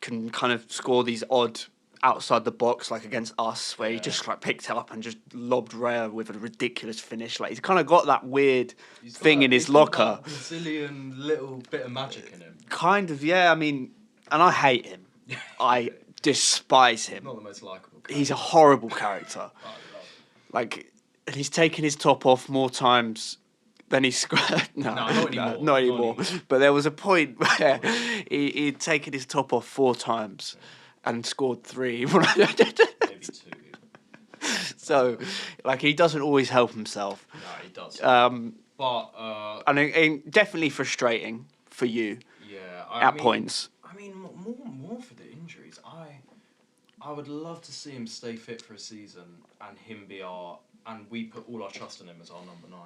can kind of score these odd outside the box, like against us, where he just like picked it up and just lobbed Raya with a ridiculous finish. Like he's kind of got that weird thing in his locker. That Brazilian little bit of magic in him. Kind of, yeah. I mean, and I hate him. I despise him. Not the most likable. He's a horrible character. I love him. Like, and he's taken his top off more times than he's scored. No, not anymore. But there was a point where he'd taken his top off 4 times and scored 3. Maybe 2. So, like, he doesn't always help himself. No, he does. But and definitely frustrating for you. Yeah, at points. I mean, more for the injuries. I would love to see him stay fit for a season and him be and we put all our trust in him as our number 9.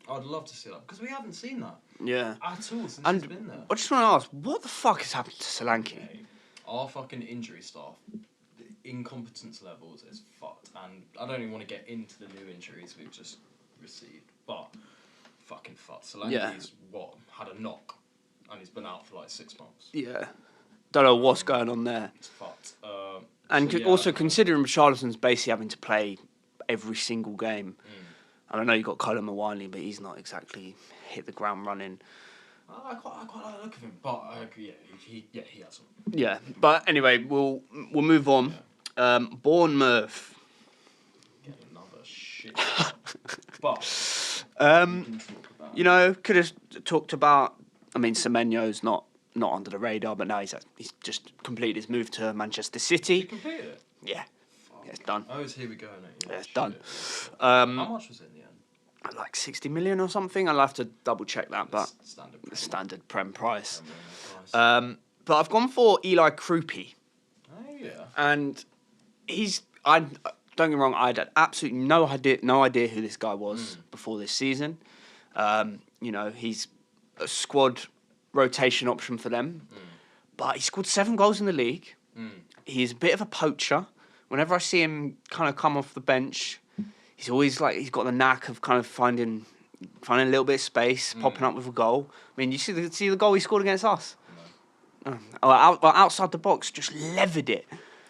I'd love to see that because we haven't seen that Yeah. at all since And he's been there. I just want to ask, what the fuck has happened to Solanke? Okay. Our fucking injury staff, the incompetence levels is fucked, and I don't even want to get into the new injuries we've just received, but fucking fucked. Solanke's had a knock, and he's been out for like 6 months. Yeah. Don't know what's going on there. It's fucked. And so, yeah, also considering Richarlison's basically having to play every single game. I don't know, you got Colin Mawani, but he's not exactly hit the ground running. I quite like the look of him, but he has one. Yeah, but anyway, we'll move on. Bournemouth. Get another shit. But You know, could have talked about. I mean, Semenyo's not under the radar, but now he's just completed his move to Manchester City. you completed it. Yeah, it's done. Oh, here we go, mate. Yeah, it's done. How much was it in the end? Like 60 million or something. I'll have to double check that, but Standard Prem price. price. But I've gone for Eli Krupi, Oh yeah. and don't get me wrong, I had absolutely no idea who this guy was before this season. You know, he's a squad rotation option for them, but he scored 7 goals in the league. He's a bit of a poacher. Whenever I see him kind of come off the bench, he's always like he's got the knack of kind of finding a little bit of space, popping up with a goal. I mean, you see the goal he scored against us? No. Outside the box, just levered it.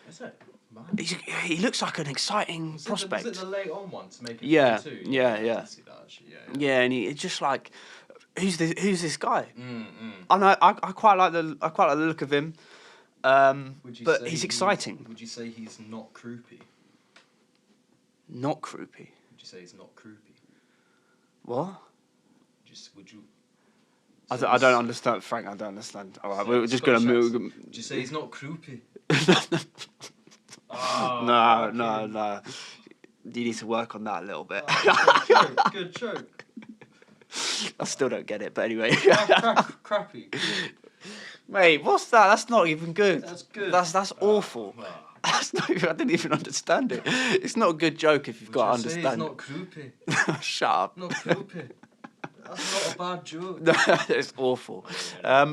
Is it? He looks like an exciting prospect. Was it the late on one to make it 2-2? Yeah. I see that actually. Yeah. Yeah, and it's just like who's this guy? Mm. And I quite like the look of him. Would you But say he's exciting. Would you say he's not croupy? Not croupy. Would you say he's not croupy? What? Would you? I say don't he's- understand, Frank. I don't understand. All right, say we're he's just gonna Scottish move. accent. Would you say he's not croupy? No. You need to work on that a little bit. Good joke. I still don't get it, but anyway. Crappy. Mate, what's that? That's not even good. That's good. That's awful. Well, That's not even, I didn't even understand it. It's not a good joke if you've got to would you say understand. he's not croupy? Shut up. Not croupy. That's not a bad joke. It's awful.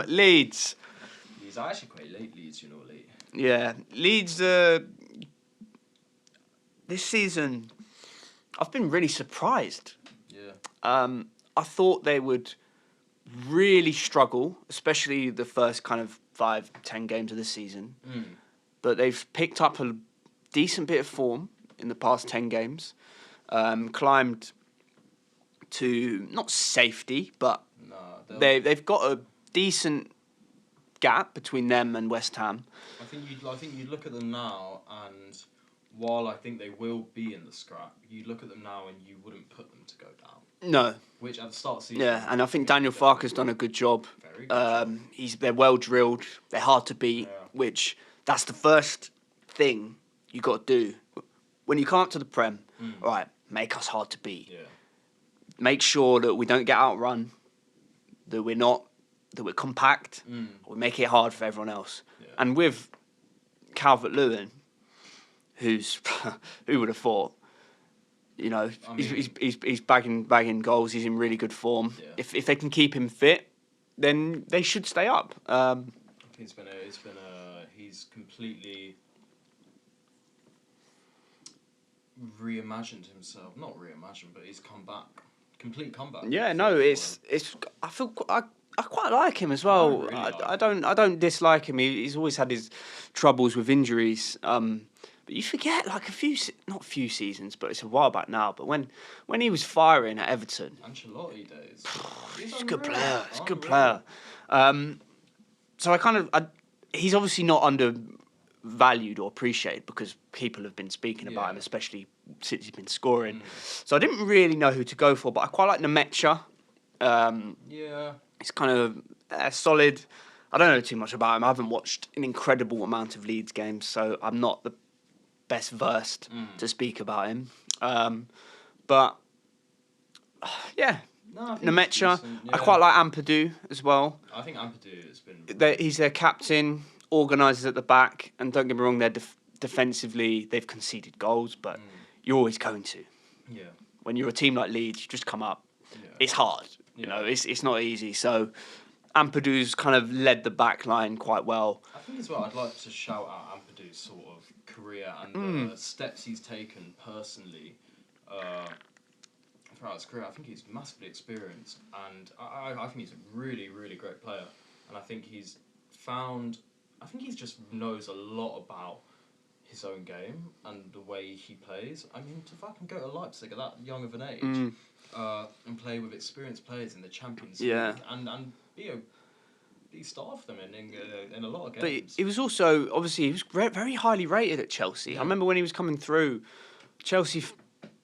Leeds. He's actually quite late, Leeds, you know, late. Yeah, Leeds. This season, I've been really surprised. Yeah. I thought they would really struggle, especially the first kind of 5-10 games of the season. But they've picked up a decent bit of form in the past 10 games, climbed to not safety, but No, they've got a decent gap between them and West Ham. I think you'd look at them now, and while I think they will be in the scrap, you look at them now and you wouldn't put them to go down. No, Which at the start of the season. yeah, and I think Daniel Farker's done a good job. Very good job. They're well drilled. They're hard to beat, Yeah. which that's the first thing you got to do when you come up to the Prem. All right, make us hard to beat. Yeah. Make sure that we don't get outrun. That we're compact. We make it hard for everyone else. Yeah. And with Calvert-Lewin, who would have thought? You know, I mean- he's bagging goals. He's in really good form. Yeah. If they can keep him fit, then they should stay up. I think he's completely reimagined himself. Not reimagined, but he's come back. Complete comeback. Yeah, no, it's. I quite like him as well. I really like I don't dislike him. He's always had his troubles with injuries. But you forget, like not a few seasons, but it's a while back now. But when he was firing at Everton, Ancelotti days. he's a good player. He's a good Unreal. player. So he's obviously not undervalued or appreciated because people have been speaking about Yeah. him, especially since he's been scoring. So I didn't really know who to go for, but I quite like Nemecha. Yeah. He's kind of solid. I don't know too much about him. I haven't watched an incredible amount of Leeds games, so I'm not the best versed to speak about him. But yeah, No, I think Nemecha. it's decent, I yeah. quite like Ampadu as well. I think Ampadu has been. He's their captain, organises at the back, and don't get me wrong, they're defensively they've conceded goals, but you're always going to. Yeah. When you're a team like Leeds, you just come up. Yeah. It's hard. You know, it's not easy. So Ampadu's kind of led the back line quite well. I think as well, I'd like to shout out Ampadu's sort of career and the steps he's taken personally throughout his career. I think he's massively experienced, and I think he's a really, really great player. And I think he just knows a lot about his own game and the way he plays. I mean, to fucking go to Leipzig at that young of an age and play with experienced players in the Champions League and be star for them in a lot of But games. he was also, obviously, he was very highly rated at Chelsea. I remember when he was coming through, Chelsea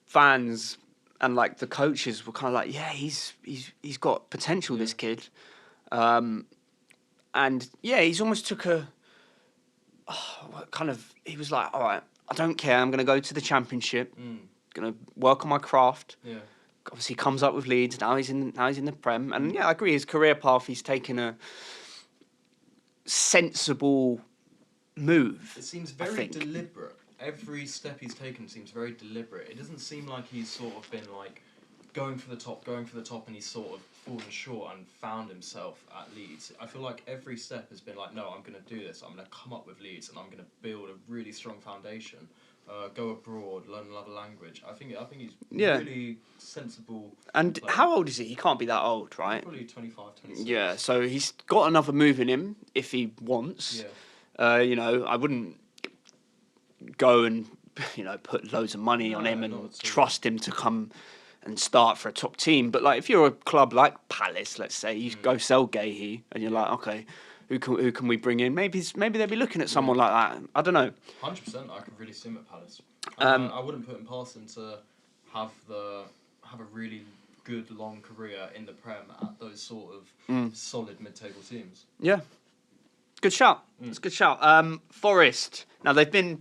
fans and like the coaches were kind of like, yeah, he's got potential, this kid. And yeah, he's almost took he was like, all right, I don't care, I'm going to go to the Championship, going to work on my craft. Yeah. Obviously comes up with Leeds, now he's in the Prem. And yeah, I agree, his career path, he's taken a sensible move. It seems I very think. deliberate. Every step he's taken seems very deliberate. It doesn't seem like he's sort of been like going for the top, and he's sort of fallen short and found himself at Leeds. I feel like every step has been like, no, I'm going to do this. I'm going to come up with Leeds and I'm going to build a really strong foundation. Go abroad, learn another language. I think he's really sensible. And player. how old is he? He can't be that old, right? Probably 25, 26. Yeah, so he's got another move in him if he wants. Yeah. You know, I wouldn't go and put loads of money on him No, and not at all. trust him to come and start for a top team. But like if you're a club like Palace, let's say, you go sell Gahey, and you're like, okay, who can we bring in? Maybe they'll be looking at someone like that. I don't know. 100%. I could really see him at Palace. I wouldn't put him past him to have a really good long career in the Prem at those sort of solid mid-table teams. Yeah, good shout. It's a good shout. Forest. Now they've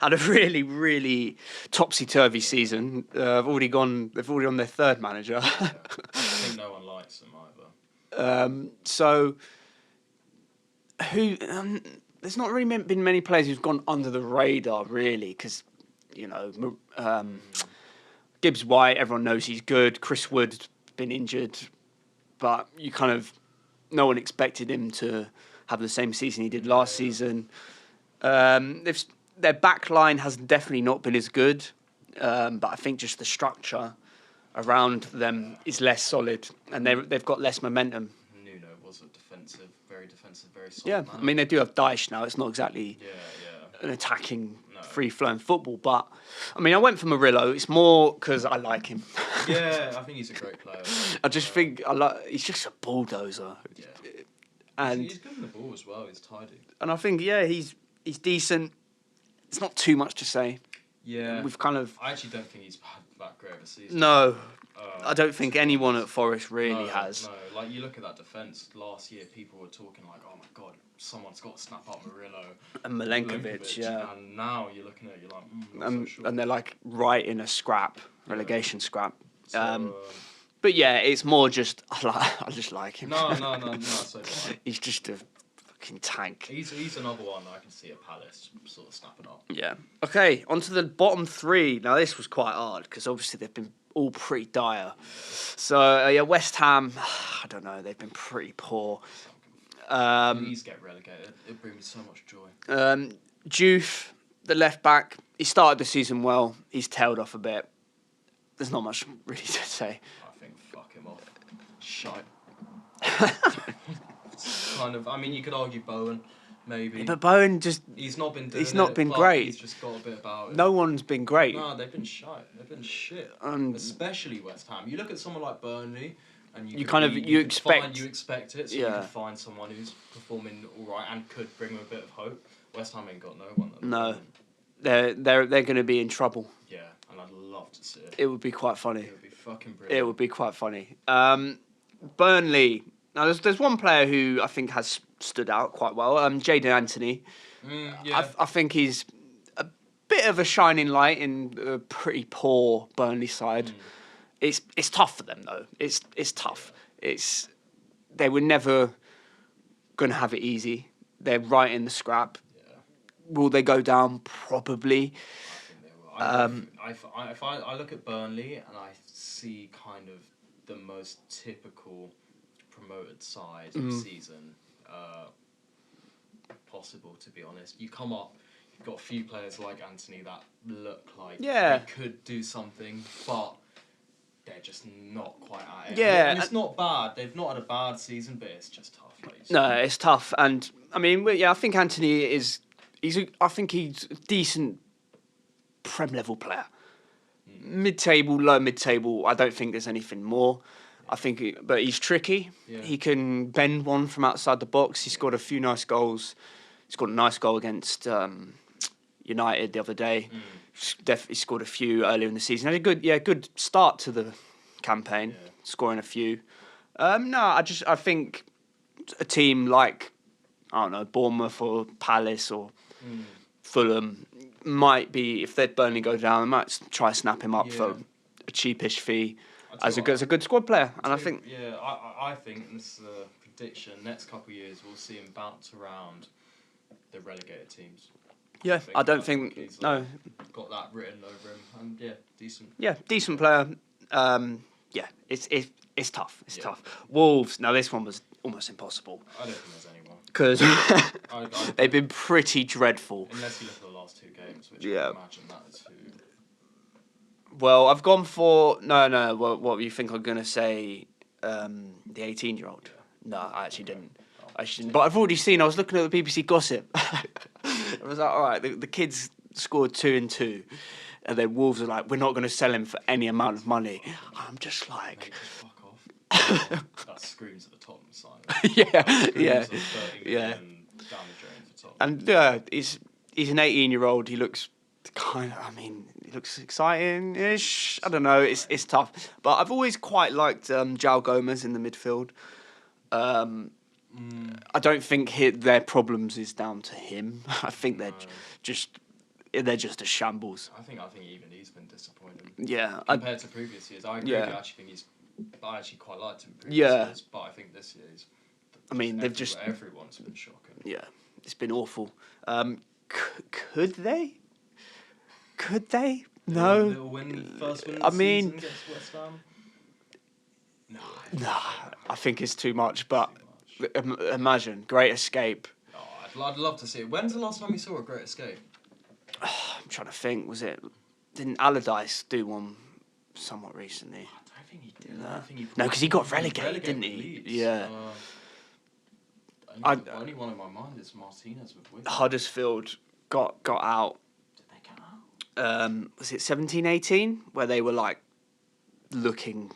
had a really, really topsy-turvy season. They've already on their third manager. I think no one likes him either. So, there's not really been many players who've gone under the radar, really, because, Gibbs White, everyone knows he's good. Chris Wood's been injured, but no one expected him to have the same season he did last season. Their back line has definitely not been as good, but I think just the structure around them is less solid, and they've got less momentum. Nuno was a very solid Yeah, man. I mean, they do have Daesh now. It's not exactly an attacking, free-flowing football, but, I mean, I went for Murillo. It's more because I like him. Yeah, I think he's a great player. I just think he's just a bulldozer. Yeah. And he's good in the ball as well. He's tidy. And I think, he's decent. It's not too much to say. Yeah. I actually don't think he's had that great of a season. No. I don't think anyone at Forest really has. No, like you look at that defence last year, people were talking like, oh my God, someone's got to snap up Murillo. And Milenkovic, yeah. And now you're looking at it, you're like, and, so sure. And they're like right in a relegation scrap. So, but yeah, it's more just, I just like him. No, so do I. He's just a fucking tank. He's another one I can see at Palace sort of snapping up. Yeah. Okay, on to the bottom three. Now, this was quite hard because obviously they've been all pretty dire. So, West Ham, I don't know, they've been pretty poor. Please get relegated. It brings me so much joy. Juve, the left back, he started the season well. He's tailed off a bit. There's not much really to say. I think fuck him off. Shite. I mean, you could argue Bowen, maybe. Yeah, but Bowen he's not been great. He's just got a bit about it. No one's been great. No, they've been shite. They've been shit. Especially West Ham. You look at someone like Burnley, and you expect it. So you can find someone who's performing all right and could bring them a bit of hope. West Ham ain't got no one. No, they're going to be in trouble. Yeah, and I'd love to see it. It would be quite funny. It would be fucking brilliant. It would be quite funny. Burnley. Now, there's one player who I think has stood out quite well. Jadon Anthony. Yeah. I think he's a bit of a shining light in a pretty poor Burnley side. It's tough for them though. It's tough. They were never going to have it easy. They're right in the scrap. Yeah. Will they go down? Probably. I think they will. If I look at Burnley and I see kind of the most typical promoted side of season possible, to be honest. You come up, you've got a few players like Anthony that look like they could do something, but they're just not quite at it. Yeah, and it's not bad. They've not had a bad season, but it's just tough. No, it's tough, and I mean, I think Anthony is. I think he's a decent Prem level player. Mid-table, low mid-table. I don't think there's anything more. I think, but he's tricky. Yeah. He can bend one from outside the box. He scored a few nice goals. He scored a nice goal against United the other day. He scored a few earlier in the season. Had a good start to the campaign, scoring a few. I think a team like, I don't know, Bournemouth or Palace or Fulham might be, if they'd Burnley go down, they might try to snap him up for a cheapish fee. As a good squad player, and I think I think, and this is a prediction, next couple of years we'll see him bounce around the relegated teams. Yeah, I don't think he's no. Got that written over him, and decent. Yeah, decent player. It's tough. It's tough. Wolves. Now this one was almost impossible. I don't think there's anyone because they've been pretty dreadful. Unless you look at the last two games, which I imagine that is who. Well, I've gone for no. What you think I'm gonna say? The 18-year-old. No, I actually didn't. But I've already seen. I was looking at the BBC gossip. I was like, all right, the kids scored 2 and 2. and then Wolves are like, we're not going to sell him for any amount of money. I'm just like, Mate, just fuck off. That screams at the Tottenham side. yeah, Screams yeah, of 30 yeah. million down the drain for Tottenham. And he's an 18-year-old. He looks he looks exciting-ish. I don't know. It's tough, but I've always quite liked João Gomez in the midfield. I don't think their problems is down to him. I think they're just a shambles. I think even he's been disappointing. Yeah, Compared to previous years, I agree. Yeah. I actually think I actually quite liked him previous years, but I think this year everyone's been shocking. Yeah, it's been awful. Could they? No. First win of I the mean, season against West Ham. Nah, I think it's too much. But imagine Great Escape. Oh, I'd love to see it. When's the last time you saw a Great Escape? I'm trying to think. Didn't Allardyce do one somewhat recently? I don't think he did. I think he No, because he got relegated, didn't he? with Leeds. Yeah. Only one in my mind is Martinez with Wigan. Huddersfield got out. Did they get out? Was it 17-18 where they were like looking?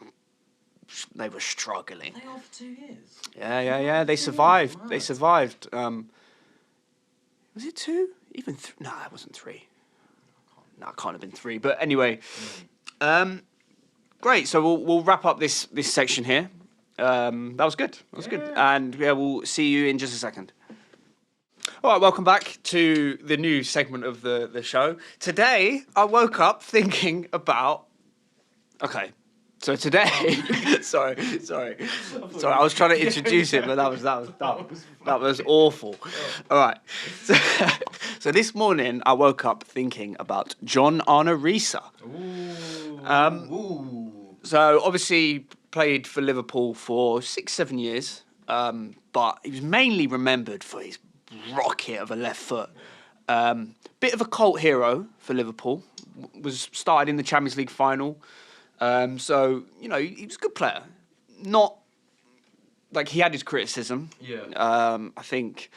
They were struggling. They off 2 years. Yeah. They survived. They survived. Was it 2? Even no, it wasn't 3. No, it can't have been 3. But anyway, great. So we'll wrap up this section here. That was good. And we'll see you in just a second. All right, welcome back to the new segment of the show. Today, I woke up thinking about. Okay. So today, sorry. I was trying to introduce it, but that was dumb. That was awful. All right. So this morning, I woke up thinking about John Arne Riise. So obviously played for Liverpool for 6-7 years, but he was mainly remembered for his rocket of a left foot. Bit of a cult hero for Liverpool. Was started in the Champions League final. So, he was a good player. Not, like, he had his criticism. Yeah. I think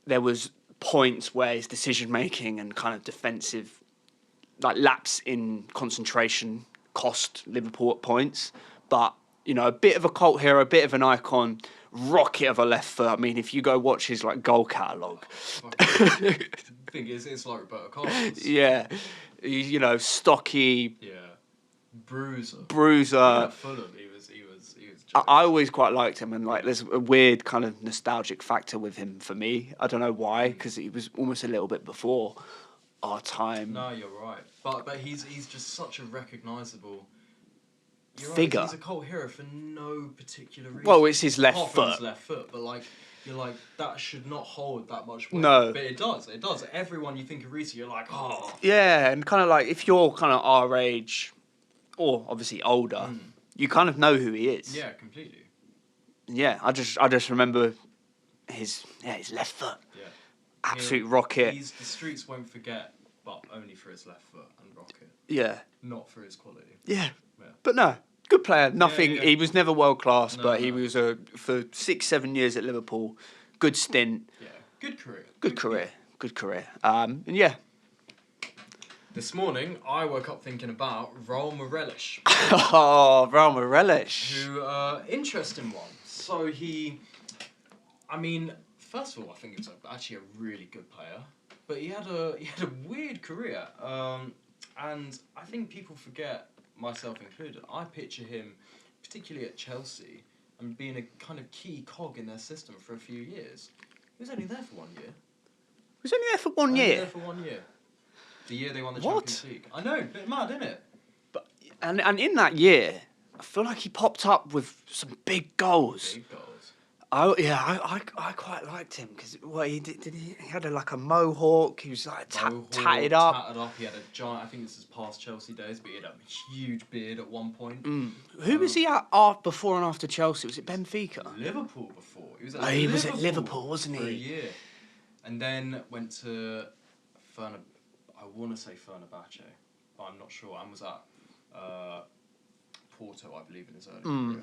there was points where his decision-making and kind of defensive, like, lapse in concentration cost Liverpool at points. But, a bit of a cult hero, a bit of an icon, rocket of a left foot. I mean, if you go watch his, like, goal catalogue. I think it's like Roberto Carlos. Yeah. Stocky. Yeah. Bruiser. Bruiser. Fulham, he was I always quite liked him, and like there's a weird kind of nostalgic factor with him for me. I don't know why, because he was almost a little bit before our time. No, you're right, but he's just such a recognisable figure. Right, he's a cult hero for no particular reason. Well, it's his left Apart from foot. his left foot, but like you're like that should not hold that much weight. No, but it does. Everyone you think of Riise, you're like, oh. Yeah, and kind of like if you're kind of our age, or obviously older, you kind of know who he is. Yeah, completely. Yeah, I just remember his left foot. Yeah. Absolute rocket. The streets won't forget, but only for his left foot and rocket. Yeah. Not for his quality. Yeah. But no, good player. Nothing. Yeah. He was never world class, but he no. was for 6-7 years at Liverpool. Good stint. Yeah. Good career. Good career. And yeah. This morning, I woke up thinking about Raul Meireles. Oh, Raul Meireles. Who, interesting one. So first of all, I think he was actually a really good player, but he had a weird career. And I think people forget, myself included, I picture him, particularly at Chelsea, and being a kind of key cog in their system for a few years. He was only there for 1 year. He was only there for 1 year? Only there for 1 year. The year they won the Champions League. I know, bit mad, isn't it? But and in that year, I feel like he popped up with some big goals. Big goals. I quite liked him because he had a mohawk. He was like tatted up. Tatted up. He had a giant. I think this is past Chelsea days, but he had a huge beard at one point. Who was he at before and after Chelsea? Was it Benfica? Liverpool before. He was at Liverpool, wasn't he? For a year, and then went to I want to say Fenerbahce, but I'm not sure. And was at Porto, I believe, in his early career.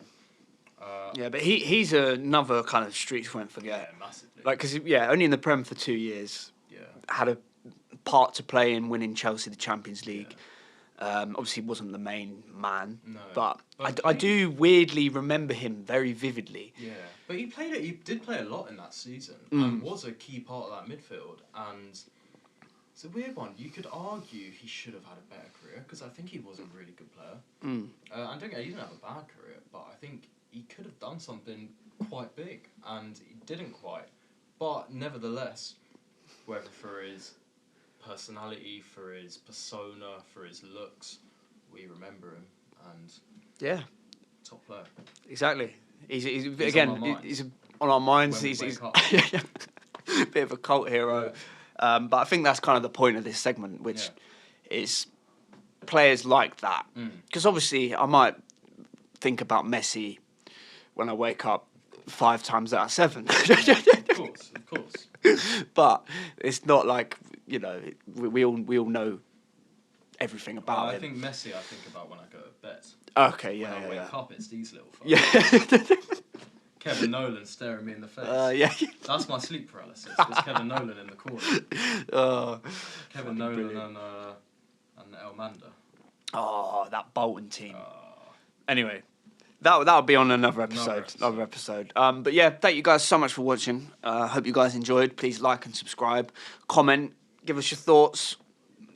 Yeah, but he's another kind of streets won't forget. Yeah, massively. Like, because only in the Prem for 2 years. Yeah. Had a part to play in winning Chelsea the Champions League. Obviously, he wasn't the main man, but I do weirdly remember him very vividly. Yeah, but he did play a lot in that season and was a key part of that midfield. And it's a weird one. You could argue he should have had a better career because I think he was a really good player. And don't get he didn't have a bad career, but I think he could have done something quite big, and he didn't quite. But nevertheless, whether for his personality, for his persona, for his looks, we remember him, and top player. Exactly. He's on our minds. he's on our minds. When we He's wake a bit of a cult hero, but I think that's kind of the point of this segment, which is players like that. Because obviously, I might think about Messi when I wake up 5 times out of 7. Of course. But it's not like, you know, we all know everything about I him. think Messi I think about when I go to bed. Okay, When I wake yeah. up, it's these little fuckers. Yeah. Kevin Nolan staring me in the face. Yeah. That's my sleep paralysis. It's Kevin Nolan in the corner. Kevin Nolan and Elmander. Oh, that Bolton team. Anyway, that'll be on another episode. But yeah, thank you guys so much for watching. Hope you guys enjoyed. Please like and subscribe. Comment. Give us your thoughts.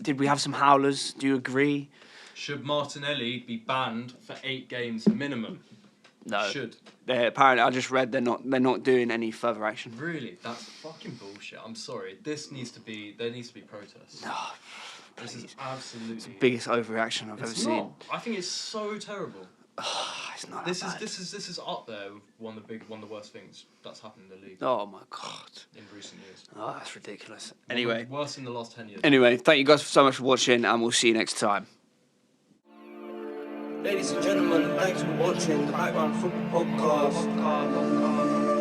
Did we have some howlers? Do you agree? Should Martinelli be banned for 8 games minimum? No. Should. Apparently, I just read they're not doing any further action. Really? That's fucking bullshit. I'm sorry. There needs to be protests. Oh, this is absolutely biggest overreaction I've ever seen. I think it's so terrible. It's not. This that bad. is up there with one of the worst things that's happened in the league Oh my god. in recent years. Oh, that's ridiculous. Anyway. Worse in the last 10 years. Anyway, thank you guys so much for watching, and we'll see you next time. Ladies and gentlemen, thanks for watching the Background Football Podcast.